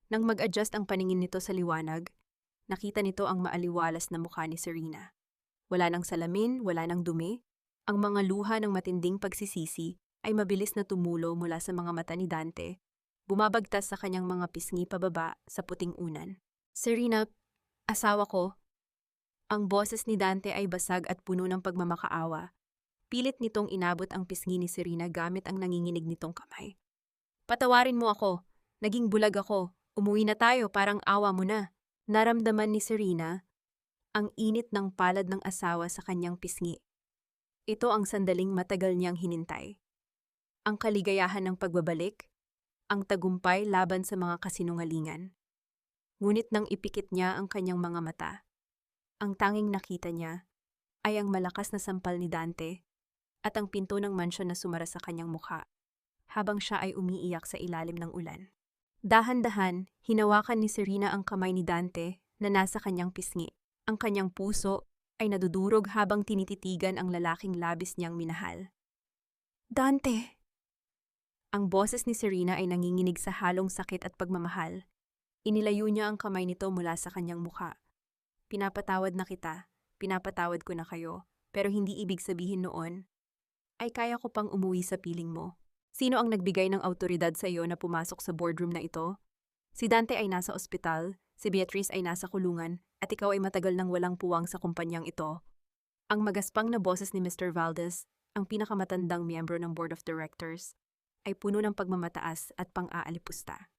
[SPEAKER 1] Nang mag-adjust ang paningin nito sa liwanag, nakita nito ang maaliwalas na mukha ni Serena. Wala nang salamin, wala nang dumi. Ang mga luha ng matinding pagsisisi ay mabilis na tumulo mula sa mga mata ni Dante, bumabagtas sa kanyang mga pisngi pababa sa puting unan. Serena, asawa ko. Ang boses ni Dante ay basag at puno ng pagmamakaawa. Pilit nitong inabot ang pisngi ni Serena gamit ang nanginginig nitong kamay. Patawarin mo ako. Naging bulag ako. Umuwi na tayo, parang awa mo na. Naramdaman ni Serena ang init ng palad ng asawa sa kanyang pisngi. Ito ang sandaling matagal niyang hinintay. Ang kaligayahan ng pagbabalik, ang tagumpay laban sa mga kasinungalingan. Ngunit nang ipikit niya ang kanyang mga mata, ang tanging nakita niya ay ang malakas na sampal ni Dante at ang pinto ng mansyon na sumara sa kanyang mukha habang siya ay umiiyak sa ilalim ng ulan. Dahan-dahan, hinawakan ni Serena ang kamay ni Dante na nasa kanyang pisngi. Ang kanyang puso ay nadudurog habang tinititigan ang lalaking labis niyang minahal. Dante! Ang boses ni Serena ay nanginginig sa halong sakit at pagmamahal. Inilayo niya ang kamay nito mula sa kanyang mukha. Pinapatawad na kita, pinapatawad ko na kayo, pero hindi ibig sabihin noon ay kaya ko pang umuwi sa piling mo. Sino ang nagbigay ng autoridad sa iyo na pumasok sa boardroom na ito? Si Dante ay nasa ospital, si Beatrice ay nasa kulungan, at ikaw ay matagal nang walang puwang sa kumpanyang ito. Ang magaspang na boses ni Mr. Valdez, ang pinakamatandang miyembro ng Board of Directors, ay puno ng pagmamataas at pang-aalipusta.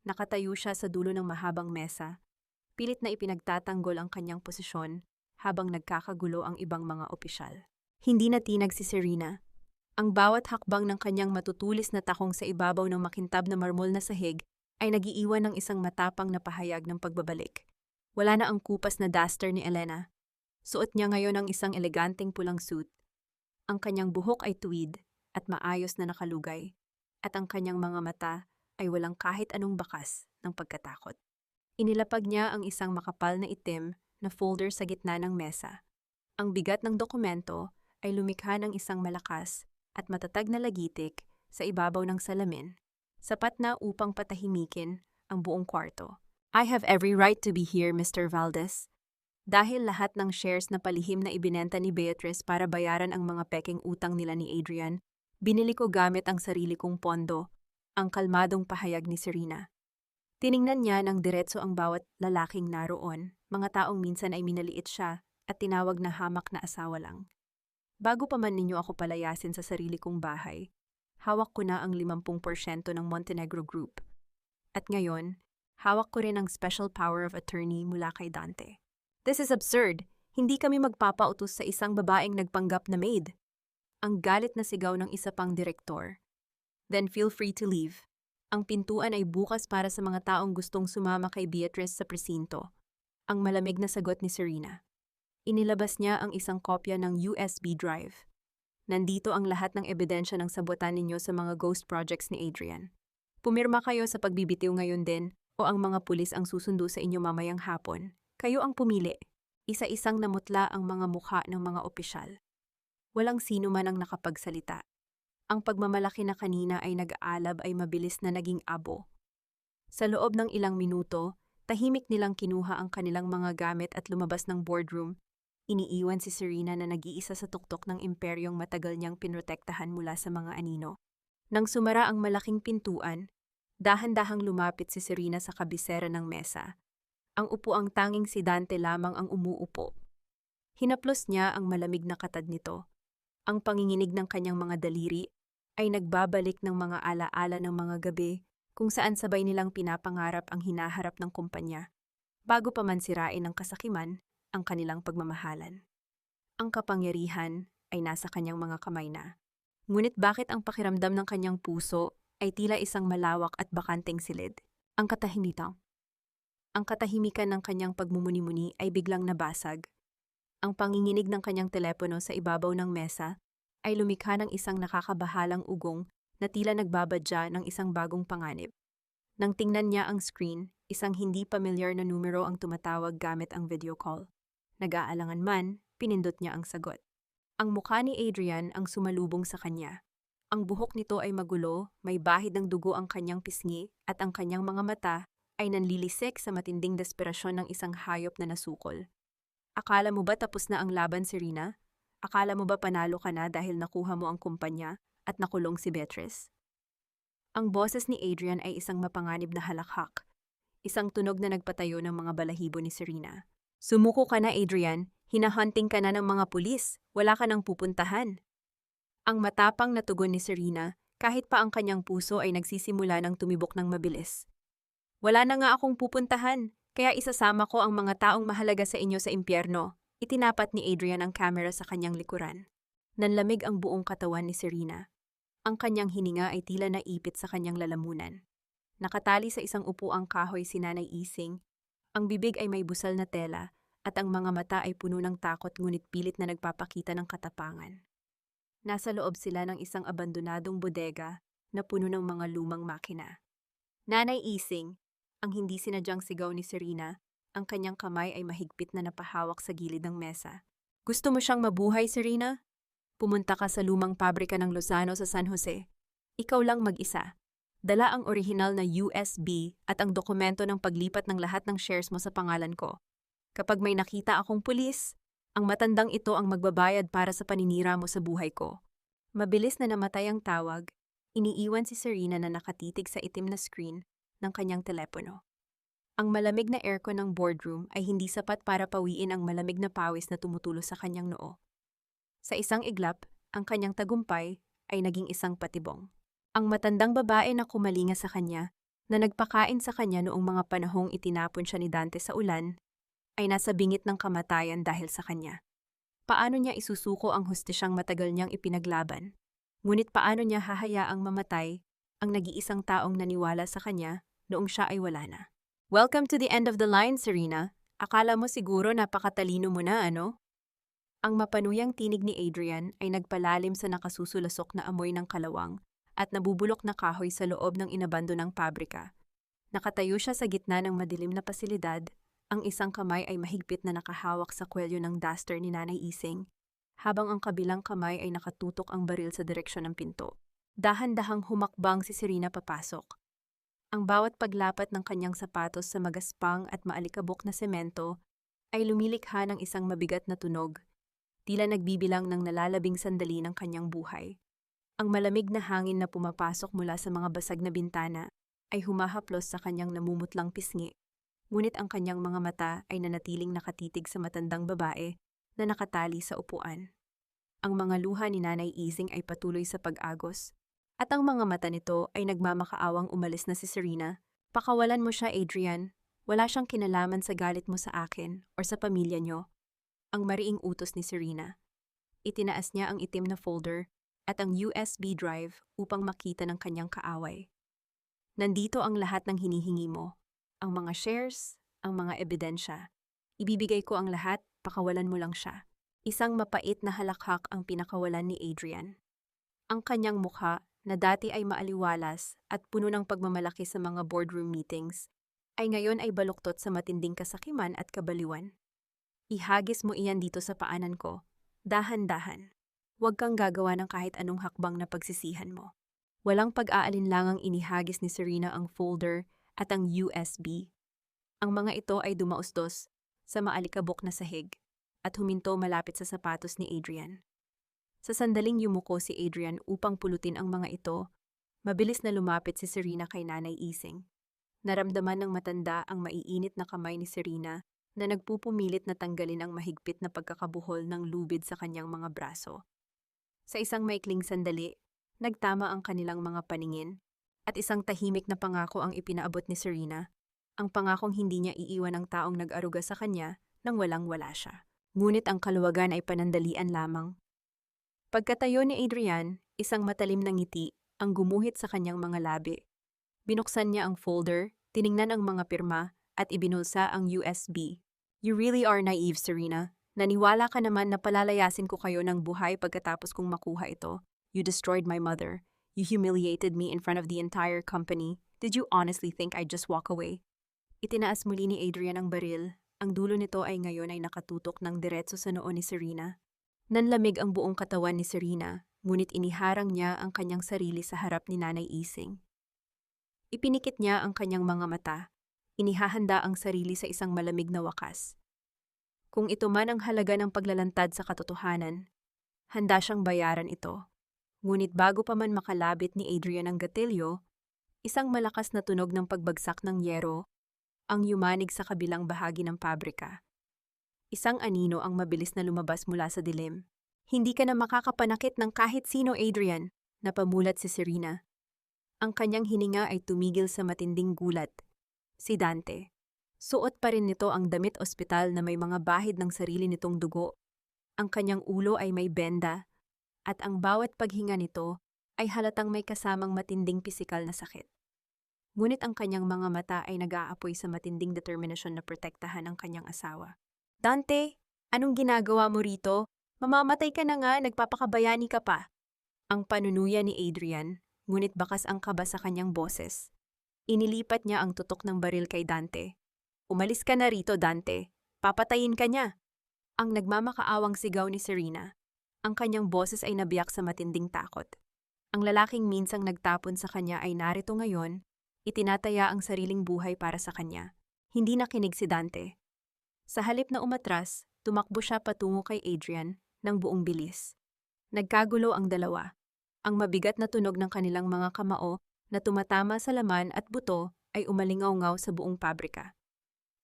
[SPEAKER 1] Nakatayo siya sa dulo ng mahabang mesa, pilit na ipinagtatanggol ang kanyang posisyon habang nagkakagulo ang ibang mga opisyal. Hindi natinag si Serena. Ang bawat hakbang ng kanyang matutulis na takong sa ibabaw ng makintab na marmol na sahig ay nagiiwan ng isang matapang na pahayag ng pagbabalik. Wala na ang kupas na duster ni Elena. Suot niya ngayon ang isang eleganteng pulang suit. Ang kanyang buhok ay tweed at maayos na nakalugay, at ang kanyang mga mata ay walang kahit anong bakas ng pagkatakot. Inilapag niya ang isang makapal na itim na folder sa gitna ng mesa. Ang bigat ng dokumento ay lumikha ng isang malakas at matatag na lagitik sa ibabaw ng salamin, sapat na upang patahimikin ang buong kwarto. I have every right to be here, Mr. Valdez. Dahil lahat ng shares na palihim na ibinenta ni Beatrice para bayaran ang mga pekeng utang nila ni Adrian, binili ko gamit ang sarili kong pondo, ang kalmadong pahayag ni Serena. Tiningnan niya ng diretso ang bawat lalaking naroon, mga taong minsan ay minaliit siya at tinawag na hamak na asawa lang. Bago pa man ninyo ako palayasin sa sarili kong bahay, hawak ko na ang 50% ng Montenegro Group. At ngayon, hawak ko rin ang special power of attorney mula kay Dante. This is absurd. Hindi kami magpapautos sa isang babaeng nagpanggap na maid. Ang galit na sigaw ng isa pang direktor. Then feel free to leave. Ang pintuan ay bukas para sa mga taong gustong sumama kay Beatrice sa presinto. Ang malamig na sagot ni Serena. Inilabas niya ang isang kopya ng USB drive. Nandito ang lahat ng ebidensya ng sabotan ninyo sa mga ghost projects ni Adrian. Pumirma kayo sa pagbibitiw ngayon din o ang mga pulis ang susundo sa inyo mamayang hapon. Kayo ang pumili. Isa-isang namutla ang mga mukha ng mga opisyal. Walang sino man ang nakapagsalita. Ang pagmamalaki na kanina ay nag-aalab ay mabilis na naging abo. Sa loob ng ilang minuto, tahimik nilang kinuha ang kanilang mga gamit at lumabas ng boardroom. Iniiwan si Serena na nag-iisa sa tuktok ng imperyong matagal niyang pinrotektahan mula sa mga anino. Nang sumara ang malaking pintuan, dahan-dahang lumapit si Serena sa kabisera ng mesa. Ang upuang tanging si Dante lamang ang umuupo. Hinaplos niya ang malamig na katad nito. Ang panginginig ng kanyang mga daliri ay nagbabalik ng mga alaala ng mga gabi kung saan sabay nilang pinapangarap ang hinaharap ng kumpanya, bago pa man sirain ng kasakiman ang kanilang pagmamahalan. Ang kapangyarihan ay nasa kanyang mga kamay na. Ngunit bakit ang pakiramdam ng kanyang puso ay tila isang malawak at bakanteng silid? Ang katahimikan ng kanyang pagmumuni-muni ay biglang nabasag. Ang panginginig ng kanyang telepono sa ibabaw ng mesa ay lumikha ng isang nakakabahalang ugong na tila nagbabadya ng isang bagong panganib. Nang tingnan niya ang screen, isang hindi pamilyar na numero ang tumatawag gamit ang video call. Nag-aalangan man, pinindot niya ang sagot. Ang mukha ni Adrian ang sumalubong sa kanya. Ang buhok nito ay magulo, may bahid ng dugo ang kanyang pisngi at ang kanyang mga mata ay nanlilisik sa matinding desperasyon ng isang hayop na nasukol. Akala mo ba tapos na ang laban, Serena? Akala mo ba panalo ka na dahil nakuha mo ang kumpanya at nakulong si Beatrice? Ang boses ni Adrian ay isang mapanganib na halakhak. Isang tunog na nagpatayo ng mga balahibo ni Serena. Sumuko ka na, Adrian. Hinahunting ka na ng mga pulis. Wala ka nang pupuntahan. Ang matapang na tugon ni Serena, kahit pa ang kanyang puso ay nagsisimula ng tumibok ng mabilis. Wala na nga akong pupuntahan, kaya isasama ko ang mga taong mahalaga sa inyo sa impyerno. Itinapat ni Adrian ang kamera sa kanyang likuran. Nanlamig ang buong katawan ni Serena. Ang kanyang hininga ay tila naipit sa kanyang lalamunan. Nakatali sa isang upuang kahoy si Nanay Ising. Ang bibig ay may busal na tela at ang mga mata ay puno ng takot ngunit pilit na nagpapakita ng katapangan. Nasa loob sila ng isang abandonadong bodega na puno ng mga lumang makina. Nanay Ising, ang hindi sinadyang sigaw ni Serena, ang kanyang kamay ay mahigpit na napahawak sa gilid ng mesa. Gusto mo siyang mabuhay, Serena? Pumunta ka sa lumang pabrika ng Lozano sa San Jose. Ikaw lang mag-isa. Dala ang orihinal na USB at ang dokumento ng paglipat ng lahat ng shares mo sa pangalan ko. Kapag may nakita akong pulis, ang matandang ito ang magbabayad para sa paninira mo sa buhay ko. Mabilis na namatay ang tawag, iniiwan si Serena na nakatitig sa itim na screen ng kanyang telepono. Ang malamig na aircon ng boardroom ay hindi sapat para pawiin ang malamig na pawis na tumutulo sa kanyang noo. Sa isang iglap, ang kanyang tagumpay ay naging isang patibong. Ang matandang babae na kumalinga sa kanya, na nagpakain sa kanya noong mga panahong itinapon siya ni Dante sa ulan, ay nasa bingit ng kamatayan dahil sa kanya. Paano niya isusuko ang hustisyang matagal niyang ipinaglaban? Ngunit paano niya hahayaang mamatay ang nag-iisang taong naniwala sa kanya noong siya ay wala na? Welcome to the end of the line, Serena. Akala mo siguro napakatalino mo na, ano? Ang mapanuyang tinig ni Adrian ay nagpalalim sa nakasusulasok na amoy ng kalawang at nabubulok na kahoy sa loob ng inabandonang pabrika. Nakatayo siya sa gitna ng madilim na pasilidad, ang isang kamay ay mahigpit na nakahawak sa kwelyo ng duster ni Nanay Ising, habang ang kabilang kamay ay nakatutok ang baril sa direksyon ng pinto. Dahan-dahang humakbang si Serena papasok. Ang bawat paglapat ng kanyang sapatos sa magaspang at maalikabok na semento ay lumilikha ng isang mabigat na tunog, tila nagbibilang ng nalalabing sandali ng kanyang buhay. Ang malamig na hangin na pumapasok mula sa mga basag na bintana ay humahaplos sa kanyang namumutlang pisngi, ngunit ang kanyang mga mata ay nanatiling nakatitig sa matandang babae na nakatali sa upuan. Ang mga luha ni Nanay Ising ay patuloy sa pag-agos, at ang mga mata nito ay nagmamakaawang umalis na si Serena. Pakawalan mo siya, Adrian. Wala siyang kinalaman sa galit mo sa akin o sa pamilya niyo. Ang mariing utos ni Serena. Itinaas niya ang itim na folder at ang USB drive upang makita ng kanyang kaaway. Nandito ang lahat ng hinihingi mo. Ang mga shares, ang mga ebidensya. Ibibigay ko ang lahat, pakawalan mo lang siya. Isang mapait na halakhak ang pinakawalan ni Adrian. Ang kanyang mukha, na dati ay maaliwalas at puno ng pagmamalaki sa mga boardroom meetings, ay ngayon ay baluktot sa matinding kasakiman at kabaliwan. Ihagis mo iyan dito sa paanan ko. Dahan-dahan. Huwag kang gagawa ng kahit anong hakbang na pagsisihan mo. Walang pag-aalinlangang inihagis ni Serena ang folder at ang USB. Ang mga ito ay dumausdos sa maalikabok na sahig at huminto malapit sa sapatos ni Adrian. Sa sandaling yumuko si Adrian upang pulutin ang mga ito, mabilis na lumapit si Serena kay Nanay Ising. Naramdaman ng matanda ang maiinit na kamay ni Serena na nagpupumilit na tanggalin ang mahigpit na pagkakabuhol ng lubid sa kanyang mga braso. Sa isang maikling sandali, nagtama ang kanilang mga paningin at isang tahimik na pangako ang ipinaabot ni Serena, ang pangakong hindi niya iiwan ang taong nag-aruga sa kanya nang walang-wala siya. Ngunit ang kaluwagan ay panandalian lamang. Pagkatayo ni Adrian, isang matalim na ngiti ang gumuhit sa kanyang mga labi. Binuksan niya ang folder, tiningnan ang mga pirma, at ibinulsa ang USB. You really are naive, Serena. Naniwala ka naman na palalayasin ko kayo ng buhay pagkatapos kong makuha ito. You destroyed my mother. You humiliated me in front of the entire company. Did you honestly think I'd just walk away? Itinaas muli ni Adrian ang baril. Ang dulo nito ay ngayon ay nakatutok ng diretso sa noo ni Serena. Nanlamig ang buong katawan ni Serena, ngunit iniharang niya ang kanyang sarili sa harap ni Nanay Ising. Ipinikit niya ang kanyang mga mata, inihahanda ang sarili sa isang malamig na wakas. Kung ito man ang halaga ng paglalantad sa katotohanan, handa siyang bayaran ito. Ngunit bago pa man makalabit ni Adrian ang gatilyo, isang malakas na tunog ng pagbagsak ng yero ang yumanig sa kabilang bahagi ng pabrika. Isang anino ang mabilis na lumabas mula sa dilim. Hindi ka na makakapanakit ng kahit sino, Adrian, napamulat si Serena. Ang kanyang hininga ay tumigil sa matinding gulat. Si Dante. Suot pa rin nito ang damit ospital na may mga bahid ng sarili nitong dugo. Ang kanyang ulo ay may benda, at ang bawat paghinga nito ay halatang may kasamang matinding pisikal na sakit. Ngunit ang kanyang mga mata ay nag-aapoy sa matinding determinasyon na protektahan ang kanyang asawa. Dante, anong ginagawa mo rito? Mamamatay ka na nga, nagpapakabayani ka pa. Ang panunuya ni Adrian, ngunit bakas ang kaba sa kanyang boses. Inilipat niya ang tutok ng baril kay Dante. Umalis ka na rito, Dante. Papatayin ka niya. Ang nagmamakaawang sigaw ni Serena. Ang kanyang boses ay nabiyak sa matinding takot. Ang lalaking minsang nagtapon sa kanya ay narito ngayon, itinataya ang sariling buhay para sa kanya. Hindi nakinig si Dante. Sa halip na umatras, tumakbo siya patungo kay Adrian ng buong bilis. Nagkagulo ang dalawa. Ang mabigat na tunog ng kanilang mga kamao na tumatama sa laman at buto ay umalingaw-ngaw sa buong pabrika.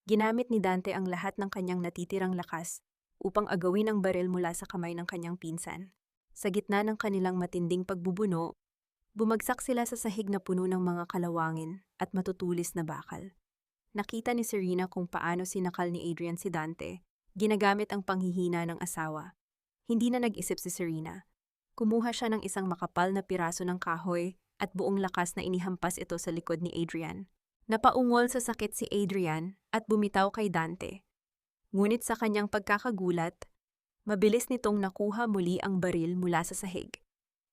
[SPEAKER 1] Ginamit ni Dante ang lahat ng kanyang natitirang lakas upang agawin ang baril mula sa kamay ng kanyang pinsan. Sa gitna ng kanilang matinding pagbubuno, bumagsak sila sa sahig na puno ng mga kalawangin at matutulis na bakal. Nakita ni Serena kung paano sinakal ni Adrian si Dante, ginagamit ang panghihina ng asawa. Hindi na nag-isip si Serena. Kumuha siya ng isang makapal na piraso ng kahoy at buong lakas na inihampas ito sa likod ni Adrian. Napaungol sa sakit si Adrian at bumitaw kay Dante. Ngunit sa kanyang pagkakagulat, mabilis nitong nakuha muli ang baril mula sa sahig.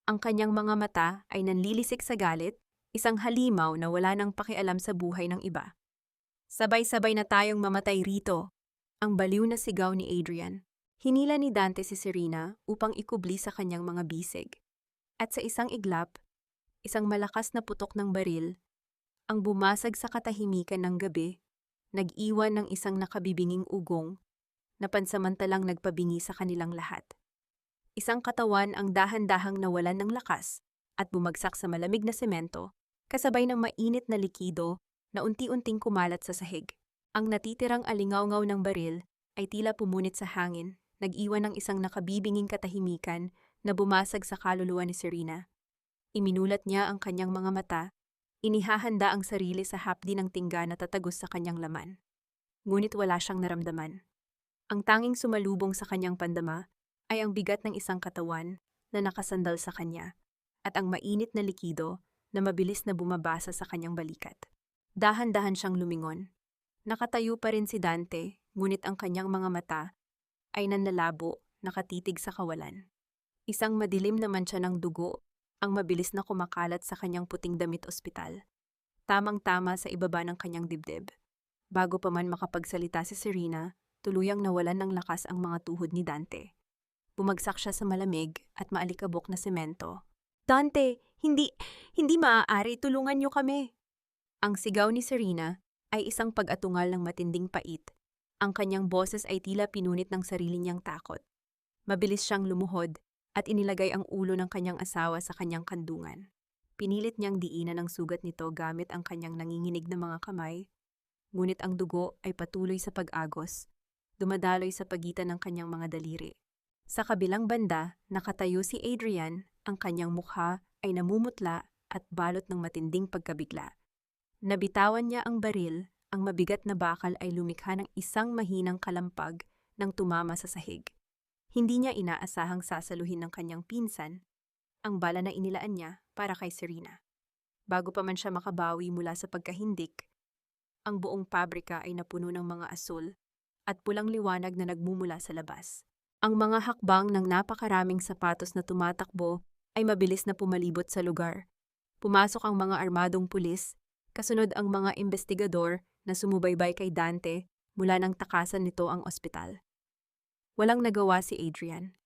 [SPEAKER 1] Ang kanyang mga mata ay nanlilisik sa galit, isang halimaw na wala nang pakialam sa buhay ng iba. Sabay-sabay na tayong mamatay rito, ang baliw na sigaw ni Adrian. Hinila ni Dante si Serena upang ikubli sa kanyang mga bisig. At sa isang iglap, isang malakas na putok ng baril, ang bumasag sa katahimikan ng gabi, nag-iwan ng isang nakabibinging ugong na pansamantalang nagpabingi sa kanilang lahat. Isang katawan ang dahan-dahang nawalan ng lakas at bumagsak sa malamig na semento, kasabay ng mainit na likido na unti-unting kumalat sa sahig. Ang natitirang alingawngaw ng baril ay tila pumunit sa hangin, nag-iwan ng isang nakabibinging katahimikan na bumasag sa kaluluwa ni Serena. Iminulat niya ang kanyang mga mata, inihahanda ang sarili sa hapdi ng tingga na tatagos sa kanyang laman. Ngunit wala siyang naramdaman. Ang tanging sumalubong sa kanyang pandama ay ang bigat ng isang katawan na nakasandal sa kanya at ang mainit na likido na mabilis na bumabasa sa kanyang balikat. Dahan-dahan siyang lumingon. Nakatayo pa rin si Dante, ngunit ang kanyang mga mata ay nanlalabo, nakatitig sa kawalan. Isang madilim na mantsa ng dugo ang mabilis na kumakalat sa kanyang puting damit ospital, tamang-tama sa ibaba ng kanyang dibdib. Bago pa man makapagsalita si Serena, tuluyang nawalan ng lakas ang mga tuhod ni Dante. Bumagsak siya sa malamig at maalikabok na semento. "Dante, hindi maaari, tulungan niyo kami." Ang sigaw ni Serena ay isang pag-atungal ng matinding pait. Ang kanyang boses ay tila pinunit ng sarili niyang takot. Mabilis siyang lumuhod at inilagay ang ulo ng kanyang asawa sa kanyang kandungan. Pinilit niyang diinan ang sugat nito gamit ang kanyang nanginginig na mga kamay, ngunit ang dugo ay patuloy sa pag-agos, dumadaloy sa pagitan ng kanyang mga daliri. Sa kabilang banda, nakatayo si Adrian, ang kanyang mukha ay namumutla at balot ng matinding pagkabigla. Nabitawan niya ang baril, ang mabigat na bakal ay lumikha ng isang mahinang kalampag nang tumama sa sahig. Hindi niya inaasahang sasaluhin ng kanyang pinsan ang bala na inilaan niya para kay Serena. Bago pa man siya makabawi mula sa pagkahindik, ang buong pabrika ay napuno ng mga asul at pulang liwanag na nagmumula sa labas. Ang mga hakbang ng napakaraming sapatos na tumatakbo ay mabilis na pumalibot sa lugar. Pumasok ang mga armadong pulis, kasunod ang mga investigador na sumubaybay kay Dante mula nang takasan nito ang ospital. Walang nagawa si Adrian.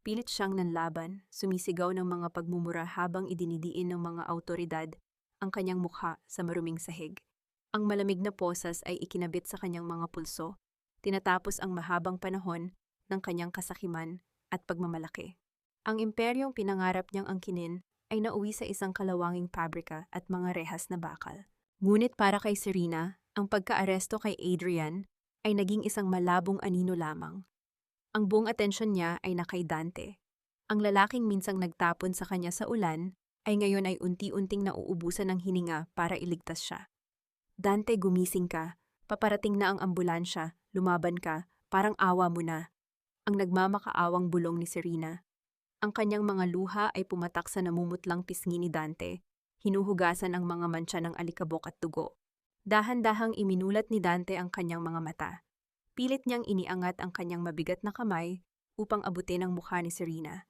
[SPEAKER 1] Pilit siyang nanlaban, sumisigaw ng mga pagmumura habang idinidiin ng mga awtoridad ang kanyang mukha sa maruming sahig. Ang malamig na posas ay ikinabit sa kanyang mga pulso, tinatapos ang mahabang panahon ng kanyang kasakiman at pagmamalaki. Ang imperyong pinangarap niyang angkinin ay nauwi sa isang kalawanging pabrika at mga rehas na bakal. Ngunit para kay Serena, ang pagkaaresto kay Adrian ay naging isang malabong anino lamang. Ang buong atensyon niya ay na kay Dante. Ang lalaking minsang nagtapon sa kanya sa ulan ay ngayon ay unti-unting nauubusan ng hininga para iligtas siya. "Dante, gumising ka. Paparating na ang ambulansya. Lumaban ka. Parang awa mo na." Ang nagmamakaawang bulong ni Serena. Ang kanyang mga luha ay pumatak sa namumutlang pisngi ni Dante. Hinuhugasan ang mga mantsa ng alikabok at dugo. Dahan-dahang iminulat ni Dante ang kanyang mga mata. Pilit niyang iniangat ang kanyang mabigat na kamay upang abutin ang mukha ni Serena.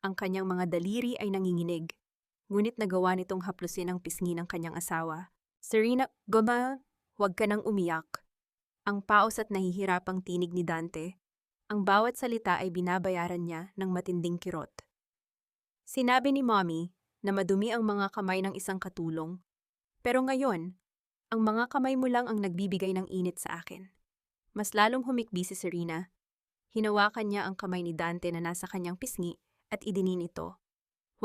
[SPEAKER 1] Ang kanyang mga daliri ay nanginginig, ngunit nagawa nitong haplusin ang pisngi ng kanyang asawa. "Serena, goma, huwag ka nang umiyak." Ang paos at nahihirapang tinig ni Dante. Ang bawat salita ay binabayaran niya ng matinding kirot. Sinabi ni Mommy na madumi ang mga kamay ng isang katulong. Pero ngayon, ang mga kamay mo lang ang nagbibigay ng init sa akin. Mas lalong humikbi si Serena. Hinawakan niya ang kamay ni Dante na nasa kanyang pisngi at idinin ito.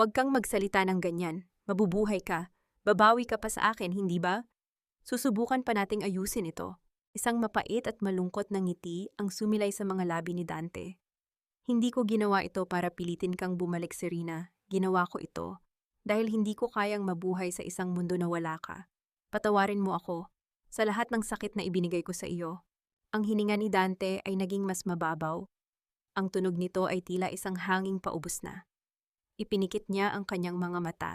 [SPEAKER 1] "Huwag kang magsalita ng ganyan. Mabubuhay ka. Babawi ka pa sa akin, hindi ba? Susubukan pa nating ayusin ito." Isang mapait at malungkot na ngiti ang sumilay sa mga labi ni Dante. "Hindi ko ginawa ito para pilitin kang bumalik, Serena. Ginawa ko ito dahil hindi ko kayang mabuhay sa isang mundo na wala ka. Patawarin mo ako sa lahat ng sakit na ibinigay ko sa iyo." Ang hininga ni Dante ay naging mas mababaw. Ang tunog nito ay tila isang hanging paubos na. Ipinikit niya ang kanyang mga mata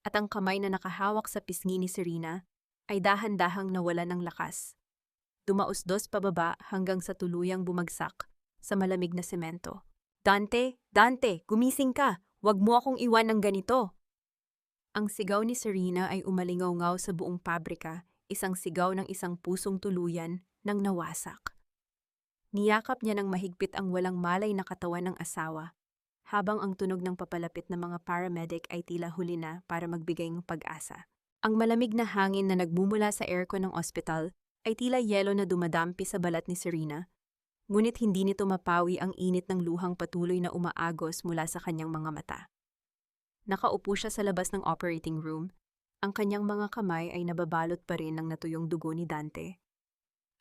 [SPEAKER 1] at ang kamay na nakahawak sa pisngi ni Serena ay dahan-dahang nawalan ng lakas. Dumausdos pababa hanggang sa tuluyang bumagsak sa malamig na semento. "Dante, Dante, gumising ka! Huwag mo akong iwan ng ganito!" Ang sigaw ni Serena ay umalingaw-ngaw sa buong pabrika, isang sigaw ng isang pusong tuluyan nang nawasak. Niyakap niya ng mahigpit ang walang malay na katawan ng asawa, habang ang tunog ng papalapit na mga paramedic ay tila huli na para magbigay ng pag-asa. Ang malamig na hangin na nagmumula sa aircon ng ospital ay tila yelo na dumadampi sa balat ni Serena. Ngunit hindi nito mapawi ang init ng luhang patuloy na umaagos mula sa kanyang mga mata. Nakaupo siya sa labas ng operating room. Ang kanyang mga kamay ay nababalot pa rin ng natuyong dugo ni Dante.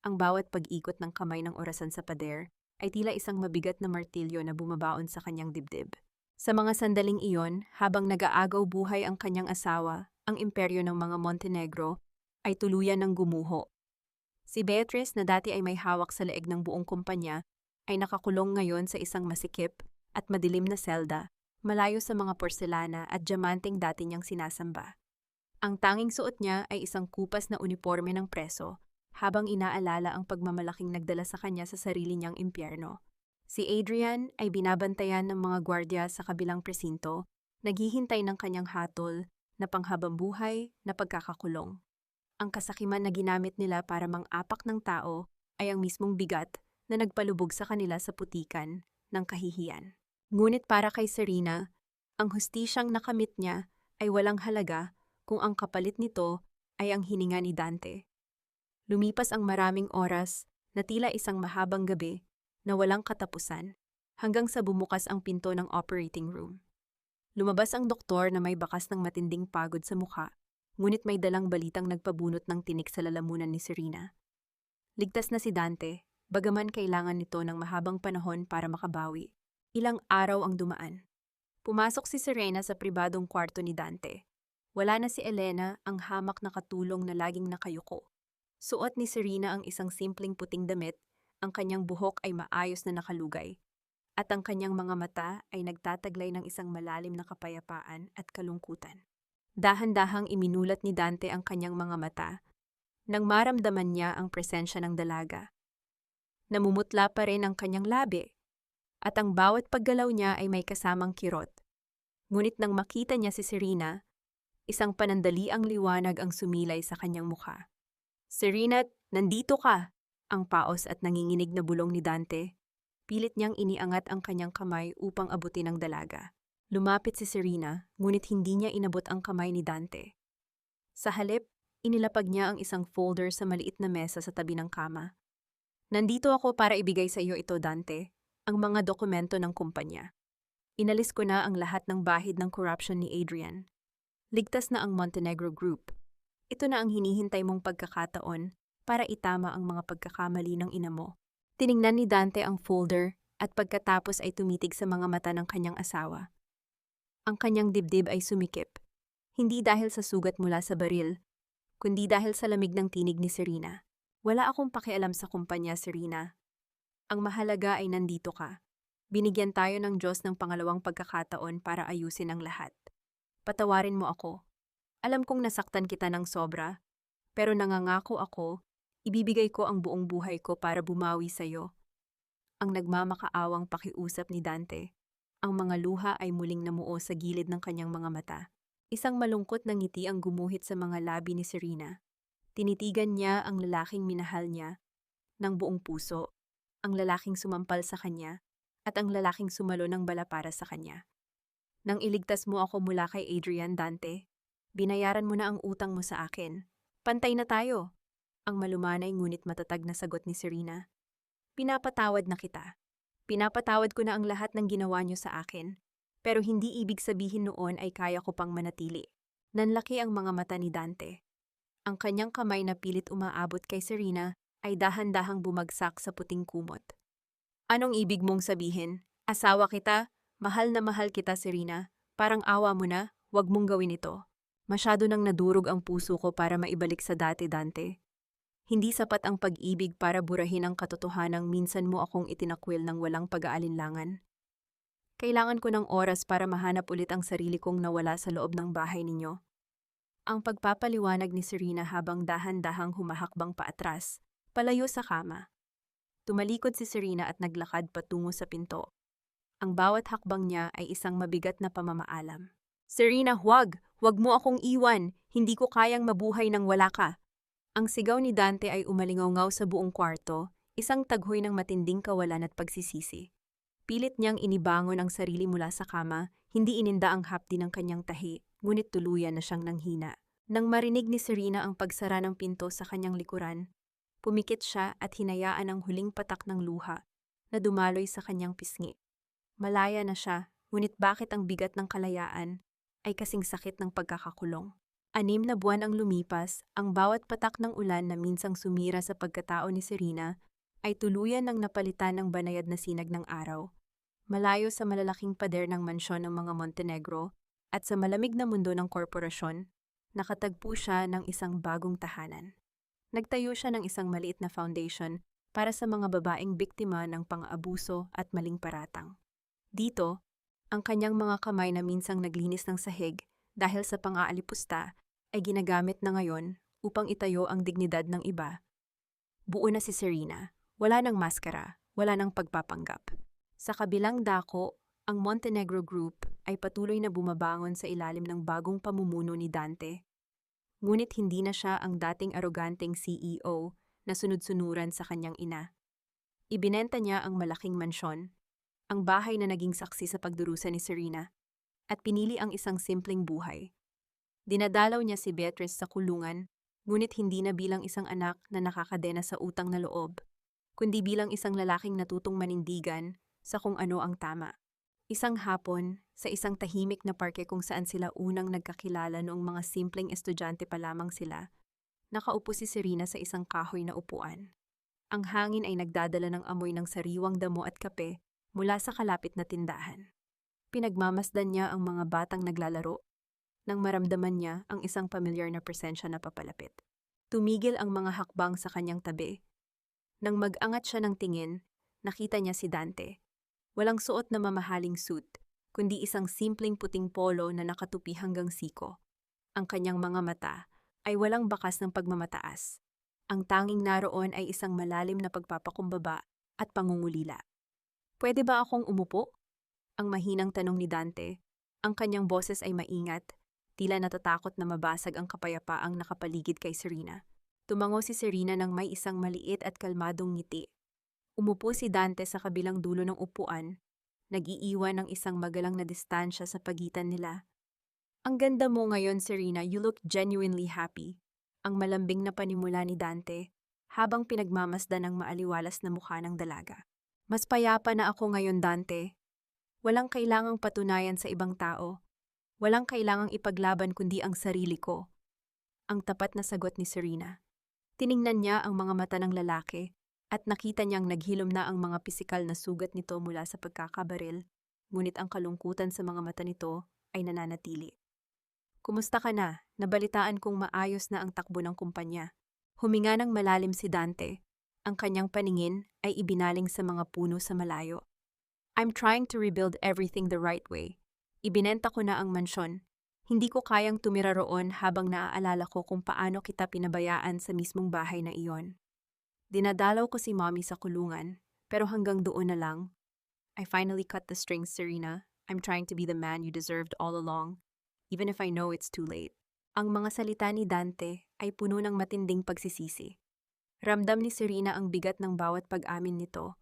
[SPEAKER 1] Ang bawat pag-ikot ng kamay ng orasan sa pader ay tila isang mabigat na martilyo na bumabaon sa kanyang dibdib. Sa mga sandaling iyon, habang nag-aagaw buhay ang kanyang asawa, ang imperyo ng mga Montenegro ay tuluyan ng gumuho. Si Beatrice na dati ay may hawak sa leeg ng buong kumpanya ay nakakulong ngayon sa isang masikip at madilim na selda, malayo sa mga porselana at diamanteng dati niyang sinasamba. Ang tanging suot niya ay isang kupas na uniforme ng preso, habang inaalala ang pagmamalaking nagdala sa kanya sa sarili niyang impyerno. Si Adrian ay binabantayan ng mga gwardya sa kabilang presinto, naghihintay ng kanyang hatol na panghabang buhay na pagkakakulong. Ang kasakiman na ginamit nila para mang-apak ng tao ay ang mismong bigat na nagpalubog sa kanila sa putikan ng kahihiyan. Ngunit para kay Serena, ang hustisyang nakamit niya ay walang halaga kung ang kapalit nito ay ang hininga ni Dante. Lumipas ang maraming oras na tila isang mahabang gabi na walang katapusan hanggang sa bumukas ang pinto ng operating room. Lumabas ang doktor na may bakas ng matinding pagod sa mukha, ngunit may dalang balitang nagpabunot ng tinik sa lalamunan ni Serena. Ligtas na si Dante, bagaman kailangan nito ng mahabang panahon para makabawi. Ilang araw ang dumaan. Pumasok si Serena sa pribadong kwarto ni Dante. Wala na si Elena, ang hamak na katulong na laging nakayuko. Suot ni Serena ang isang simpleng puting damit, ang kanyang buhok ay maayos na nakalugay, at ang kanyang mga mata ay nagtataglay ng isang malalim na kapayapaan at kalungkutan. Dahan-dahang iminulat ni Dante ang kanyang mga mata, nang maramdaman niya ang presensya ng dalaga. Namumutla pa rin ang kanyang labi, at ang bawat paggalaw niya ay may kasamang kirot. Ngunit nang makita niya si Serena, isang panandaliang liwanag ang sumilay sa kanyang mukha. "Serena, nandito ka!" Ang paos at nanginginig na bulong ni Dante. Pilit niyang iniangat ang kanyang kamay upang abutin ang dalaga. Lumapit si Serena, ngunit hindi niya inabot ang kamay ni Dante. Sa halip, inilapag niya ang isang folder sa maliit na mesa sa tabi ng kama. "Nandito ako para ibigay sa iyo ito, Dante, ang mga dokumento ng kumpanya. Inalis ko na ang lahat ng bahid ng corruption ni Adrian. Ligtas na ang Montenegro Group. Ito na ang hinihintay mong pagkakataon para itama ang mga pagkakamali ng ina mo." Tiningnan ni Dante ang folder at pagkatapos ay tumitig sa mga mata ng kanyang asawa. Ang kanyang dibdib ay sumikip, hindi dahil sa sugat mula sa baril, kundi dahil sa lamig ng tinig ni Serena. "Wala akong pakialam sa kumpanya, Serena. Ang mahalaga ay nandito ka. Binigyan tayo ng Diyos ng pangalawang pagkakataon para ayusin ang lahat. Patawarin mo ako. Alam kong nasaktan kita ng sobra, pero nangangako ako, ibibigay ko ang buong buhay ko para bumawi sa'yo." Ang nagmamakaawang pakiusap ni Dante. Ang mga luha ay muling namuo sa gilid ng kanyang mga mata. Isang malungkot na ngiti ang gumuhit sa mga labi ni Serena. Tinitigan niya ang lalaking minahal niya ng buong puso, ang lalaking sumampal sa kanya, at ang lalaking sumalo ng bala para sa kanya. "Nang iligtas mo ako mula kay Adrian, Dante, binayaran mo na ang utang mo sa akin. Pantay na tayo." Ang malumanay ngunit matatag na sagot ni Serena. "Pinapatawad na kita. Pinapatawad ko na ang lahat ng ginawa niyo sa akin. Pero hindi ibig sabihin noon ay kaya ko pang manatili." Nanlaki ang mga mata ni Dante. Ang kanyang kamay na pilit umaabot kay Serena ay dahan-dahang bumagsak sa puting kumot. "Anong ibig mong sabihin? Asawa kita? Mahal na mahal kita, Serena. Parang awa mo na, wag mong gawin ito. Masyado nang nadurog ang puso ko para maibalik sa dati, Dante. Hindi sapat ang pag-ibig para burahin ang katotohanang minsan mo akong itinakwil ng walang pag-aalinlangan. Kailangan ko ng oras para mahanap ulit ang sarili kong nawala sa loob ng bahay ninyo." Ang pagpapaliwanag ni Serena habang dahan-dahang humahakbang paatras, palayo sa kama. Tumalikod si Serena at naglakad patungo sa pinto. Ang bawat hakbang niya ay isang mabigat na pamamaalam. "Serena, huwag! Huwag mo akong iwan! Hindi ko kayang mabuhay nang wala ka!" Ang sigaw ni Dante ay umalingaw sa buong kwarto, isang taghoy ng matinding kawalan at pagsisisi. Pilit niyang inibangon ang sarili mula sa kama, hindi ininda ang hapdi ng kanyang tahi, ngunit tuluyan na siyang nanghina. Nang marinig ni Serena ang pagsara ng pinto sa kanyang likuran, pumikit siya at hinayaan ang huling patak ng luha na dumaloy sa kanyang pisngi. Malaya na siya, ngunit bakit ang bigat ng kalayaan ay kasing sakit ng pagkakakulong? 6 na buwan ang lumipas, ang bawat patak ng ulan na minsang sumira sa pagkatao ni Serena ay tuluyan ng napalitan ng banayad na sinag ng araw. Malayo sa malalaking pader ng mansyon ng mga Montenegro at sa malamig na mundo ng korporasyon, nakatagpo siya ng isang bagong tahanan. Nagtayo siya ng isang maliit na foundation para sa mga babaeng biktima ng pang-aabuso at maling paratang. Dito, ang kanyang mga kamay na minsang naglinis ng sahig dahil sa pang-aalipusta ay ginagamit na ngayon upang itayo ang dignidad ng iba. Buo na si Serena, wala ng maskara, wala ng pagpapanggap. Sa kabilang dako, ang Montenegro Group ay patuloy na bumabangon sa ilalim ng bagong pamumuno ni Dante. Ngunit hindi na siya ang dating aroganteng CEO na sunod-sunuran sa kanyang ina. Ibinenta niya ang malaking mansyon, ang bahay na naging saksi sa pagdurusa ni Serena, at pinili ang isang simpleng buhay. Dinadalaw niya si Beatrice sa kulungan, ngunit hindi na bilang isang anak na nakakadena sa utang na loob, kundi bilang isang lalaking natutong manindigan sa kung ano ang tama. Isang hapon, sa isang tahimik na parke kung saan sila unang nagkakilala noong mga simpleng estudyante pa lamang sila, nakaupo si Serena sa isang kahoy na upuan. Ang hangin ay nagdadala ng amoy ng sariwang damo at kape mula sa kalapit na tindahan. Pinagmamasdan niya ang mga batang naglalaro nang maramdaman niya ang isang pamilyar na presensya na papalapit. Tumigil ang mga hakbang sa kanyang tabi. Nang mag-angat siya ng tingin, nakita niya si Dante. Walang suot na mamahaling suit, kundi isang simpleng puting polo na nakatupi hanggang siko. Ang kanyang mga mata ay walang bakas ng pagmamataas. Ang tanging naroon ay isang malalim na pagpapakumbaba at pangungulila. "Pwede ba akong umupo?" Ang mahinang tanong ni Dante. Ang kanyang boses ay maingat, tila natatakot na mabasag ang kapayapaang nakapaligid kay Serena. Tumango si Serena nang may isang maliit at kalmadong ngiti. Umupo si Dante sa kabilang dulo ng upuan, nag-iiwan ng isang magalang na distansya sa pagitan nila. "Ang ganda mo ngayon, Serena, you look genuinely happy." Ang malambing na panimula ni Dante, habang pinagmamasdan ang maaliwalas na mukha ng dalaga. "Mas payapa na ako ngayon, Dante. Walang kailangang patunayan sa ibang tao. Walang kailangang ipaglaban kundi ang sarili ko." Ang tapat na sagot ni Serena. Tiningnan niya ang mga mata ng lalaki at nakita niyang naghilom na ang mga pisikal na sugat nito mula sa pagkakabaril, ngunit ang kalungkutan sa mga mata nito ay nananatili. "Kumusta ka na? Nabalitaan kong maayos na ang takbo ng kumpanya." Huminga ng malalim si Dante. Ang kanyang paningin ay ibinaling sa mga puno sa malayo. "I'm trying to rebuild everything the right way. Ibinenta ko na ang mansyon. Hindi ko kayang tumira roon habang naaalala ko kung paano kita pinabayaan sa mismong bahay na iyon. Dinadalaw ko si Mommy sa kulungan, pero hanggang doon na lang. I finally cut the strings, Serena. I'm trying to be the man you deserved all along, even if I know it's too late." Ang mga salita ni Dante ay puno ng matinding pagsisisi. Ramdam ni Serena ang bigat ng bawat pag-amin nito.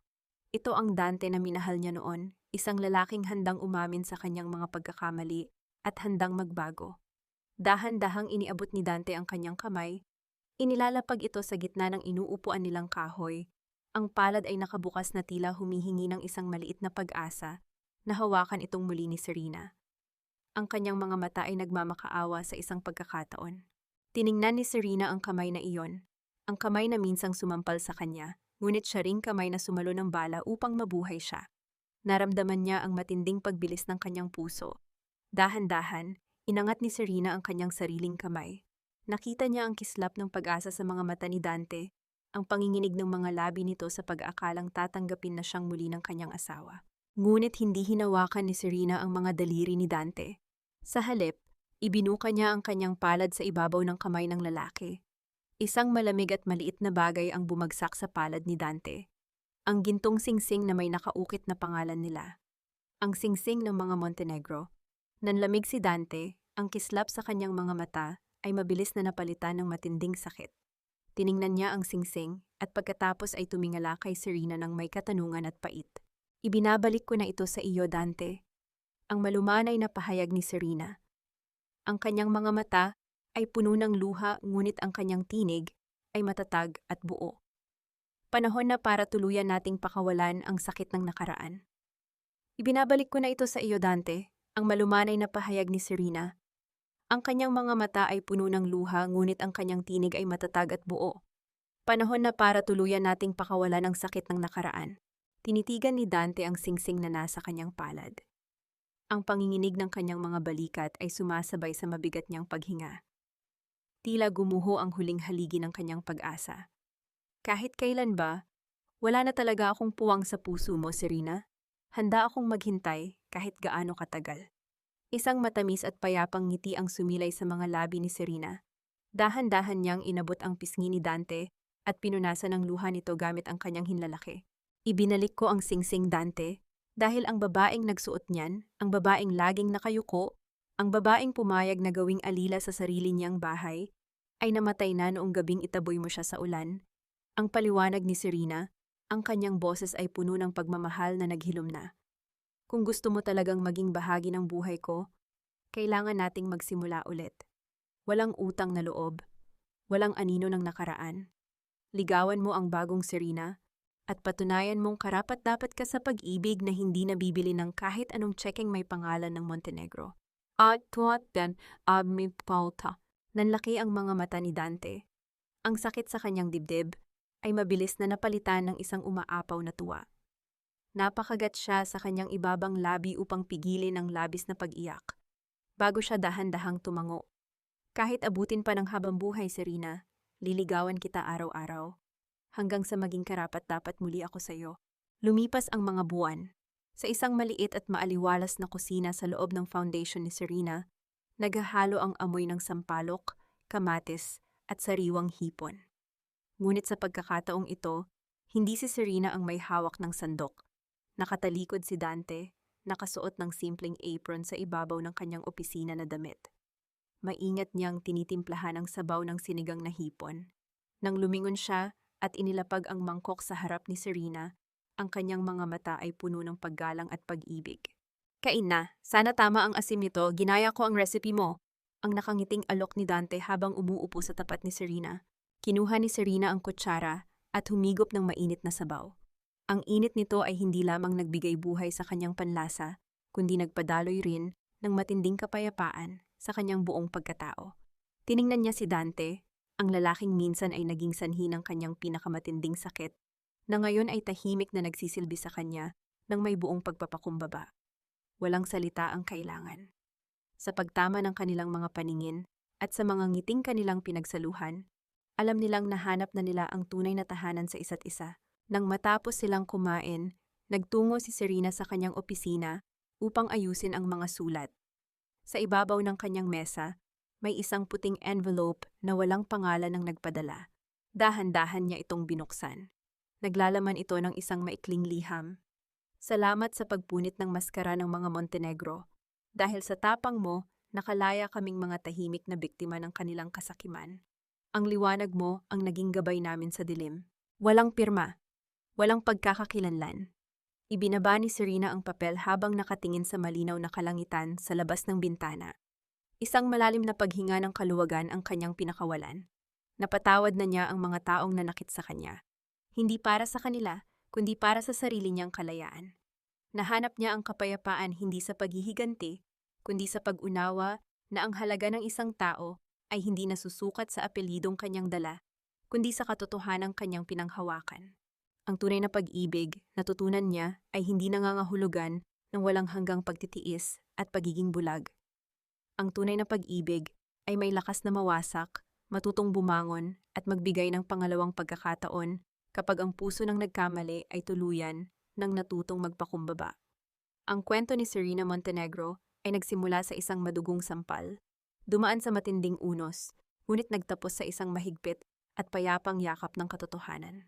[SPEAKER 1] Ito ang Dante na minahal niya noon, isang lalaking handang umamin sa kanyang mga pagkakamali at handang magbago. Dahan-dahang iniabot ni Dante ang kanyang kamay. Inilalapag ito sa gitna ng inuupuan nilang kahoy. Ang palad ay nakabukas na tila humihingi ng isang maliit na pag-asa na hawakan itong muli ni Serena. Ang kanyang mga mata ay nagmamakaawa sa isang pagkakataon. Tiningnan ni Serena ang kamay na iyon, ang kamay na minsang sumampal sa kanya, ngunit siya ring kamay na sumalo ng bala upang mabuhay siya. Naramdaman niya ang matinding pagbilis ng kanyang puso. Dahan-dahan, inangat ni Serena ang kanyang sariling kamay. Nakita niya ang kislap ng pag-asa sa mga mata ni Dante, ang panginginig ng mga labi nito sa pag-aakalang tatanggapin na siyang muli ng kanyang asawa. Ngunit hindi hinawakan ni Serena ang mga daliri ni Dante. Sa halip, ibinuka niya ang kanyang palad sa ibabaw ng kamay ng lalaki. Isang malamig at maliit na bagay ang bumagsak sa palad ni Dante. Ang gintong singsing na may nakaukit na pangalan nila. Ang singsing ng mga Montenegro. Nanlamig si Dante, ang kislap sa kanyang mga mata ay mabilis na napalitan ng matinding sakit. Tiningnan niya ang singsing at pagkatapos ay tumingala kay Serena ng may katanungan at pait. "Ibinabalik ko na ito sa iyo, Dante." Ang malumanay na pahayag ni Serena. Ang kanyang mga mata ay puno ng luha ngunit ang kanyang tinig ay matatag at buo. Panahon na para tuluyan nating pakawalan ang sakit ng nakaraan. Ibinabalik ko na ito sa iyo, Dante, ang malumanay na pahayag ni Serena. Ang kanyang mga mata ay puno ng luha, ngunit ang kanyang tinig ay matatag at buo. Panahon na para tuluyan nating pakawalan ang sakit ng nakaraan. Tinitigan ni Dante ang singsing na nasa kanyang palad. Ang panginginig ng kanyang mga balikat ay sumasabay sa mabigat niyang paghinga. Tila gumuho ang huling haligi ng kanyang pag-asa. Kahit kailan ba, wala na talaga akong puwang sa puso mo, Serena. Handa akong maghintay kahit gaano katagal. Isang matamis at payapang ngiti ang sumilay sa mga labi ni Serena. Dahan-dahan niyang inabot ang pisngi ni Dante at pinunasan ang luha nito gamit ang kanyang hinlalaki. Ibinalik ko ang singsing, Dante, dahil ang babaeng nagsuot niyan, ang babaeng laging nakayuko, ang babaeng pumayag na gawing alila sa sarili niyang bahay, ay namatay na noong gabing itaboy mo siya sa ulan. Ang paliwanag ni Serena, ang kanyang boses ay puno ng pagmamahal na naghilom na. Kung gusto mo talagang maging bahagi ng buhay ko, kailangan nating magsimula ulit. Walang utang na loob, walang anino ng nakaraan. Ligawan mo ang bagong Serena at patunayan mong karapat-dapat ka sa pag-ibig na hindi nabibili ng kahit anong tsekeng may pangalan ng Montenegro. At tuwat din, mi pauta. Nanlaki ang mga mata ni Dante. Ang sakit sa kanyang dibdib ay mabilis na napalitan ng isang umaapaw na tuwa. Napakagat siya sa kanyang ibabang labi upang pigilin ang labis na pag-iyak, bago siya dahan-dahang tumango. Kahit abutin pa ng habang buhay, Serena, liligawan kita araw-araw, hanggang sa maging karapat-dapat muli ako sa iyo. Lumipas ang mga buwan. Sa isang maliit at maaliwalas na kusina sa loob ng foundation ni Serena, naghahalo ang amoy ng sampalok, kamatis, at sariwang hipon. Ngunit sa pagkakataong ito, hindi si Serena ang may hawak ng sandok. Nakatalikod si Dante, nakasuot ng simpleng apron sa ibabaw ng kanyang opisina na damit. Maingat niyang tinitimplahan ang sabaw ng sinigang na hipon. Nang lumingon siya at inilapag ang mangkok sa harap ni Serena, ang kanyang mga mata ay puno ng paggalang at pag-ibig. Kain na, sana tama ang asim nito, ginaya ko ang recipe mo. Ang nakangiting alok ni Dante habang umuupo sa tapat ni Serena. Kinuha ni Serena ang kutsara at humigop ng mainit na sabaw. Ang init nito ay hindi lamang nagbigay buhay sa kanyang panlasa, kundi nagpadaloy rin ng matinding kapayapaan sa kanyang buong pagkatao. Tiningnan niya si Dante, ang lalaking minsan ay naging sanhi ng kanyang pinakamatinding sakit, na ngayon ay tahimik na nagsisilbi sa kanya ng may buong pagpapakumbaba. Walang salita ang kailangan. Sa pagtama ng kanilang mga paningin at sa mga ngiting kanilang pinagsaluhan, alam nilang nahanap na nila ang tunay na tahanan sa isa't isa. Nang matapos silang kumain, nagtungo si Serena sa kanyang opisina upang ayusin ang mga sulat. Sa ibabaw ng kanyang mesa, may isang puting envelope na walang pangalan ng nagpadala. Dahan-dahan niya itong binuksan. Naglalaman ito ng isang maikling liham. Salamat sa pagpunit ng maskara ng mga Montenegro. Dahil sa tapang mo, nakalaya kaming mga tahimik na biktima ng kanilang kasakiman. Ang liwanag mo ang naging gabay namin sa dilim. Walang pirma, walang pagkakakilanlan. Ibinaba ni Serena ang papel habang nakatingin sa malinaw na kalangitan sa labas ng bintana. Isang malalim na paghinga ng kaluwagan ang kanyang pinakawalan. Napatawad na niya ang mga taong nanakit sa kanya. Hindi para sa kanila, kundi para sa sarili niyang kalayaan. Nahanap niya ang kapayapaan hindi sa paghihiganti, kundi sa pag-unawa na ang halaga ng isang tao ay hindi nasusukat sa apelidong kanyang dala, kundi sa katotohanang kanyang pinanghawakan. Ang tunay na pag-ibig, natutunan niya, ay hindi nangangahulugan ng walang hanggang pagtitiis at pagiging bulag. Ang tunay na pag-ibig ay may lakas na mawasak, matutong bumangon at magbigay ng pangalawang pagkakataon kapag ang puso ng nagkamali ay tuluyan ng natutong magpakumbaba. Ang kwento ni Serena Montenegro ay nagsimula sa isang madugong sampal, dumaan sa matinding unos, ngunit nagtapos sa isang mahigpit at payapang yakap ng katotohanan.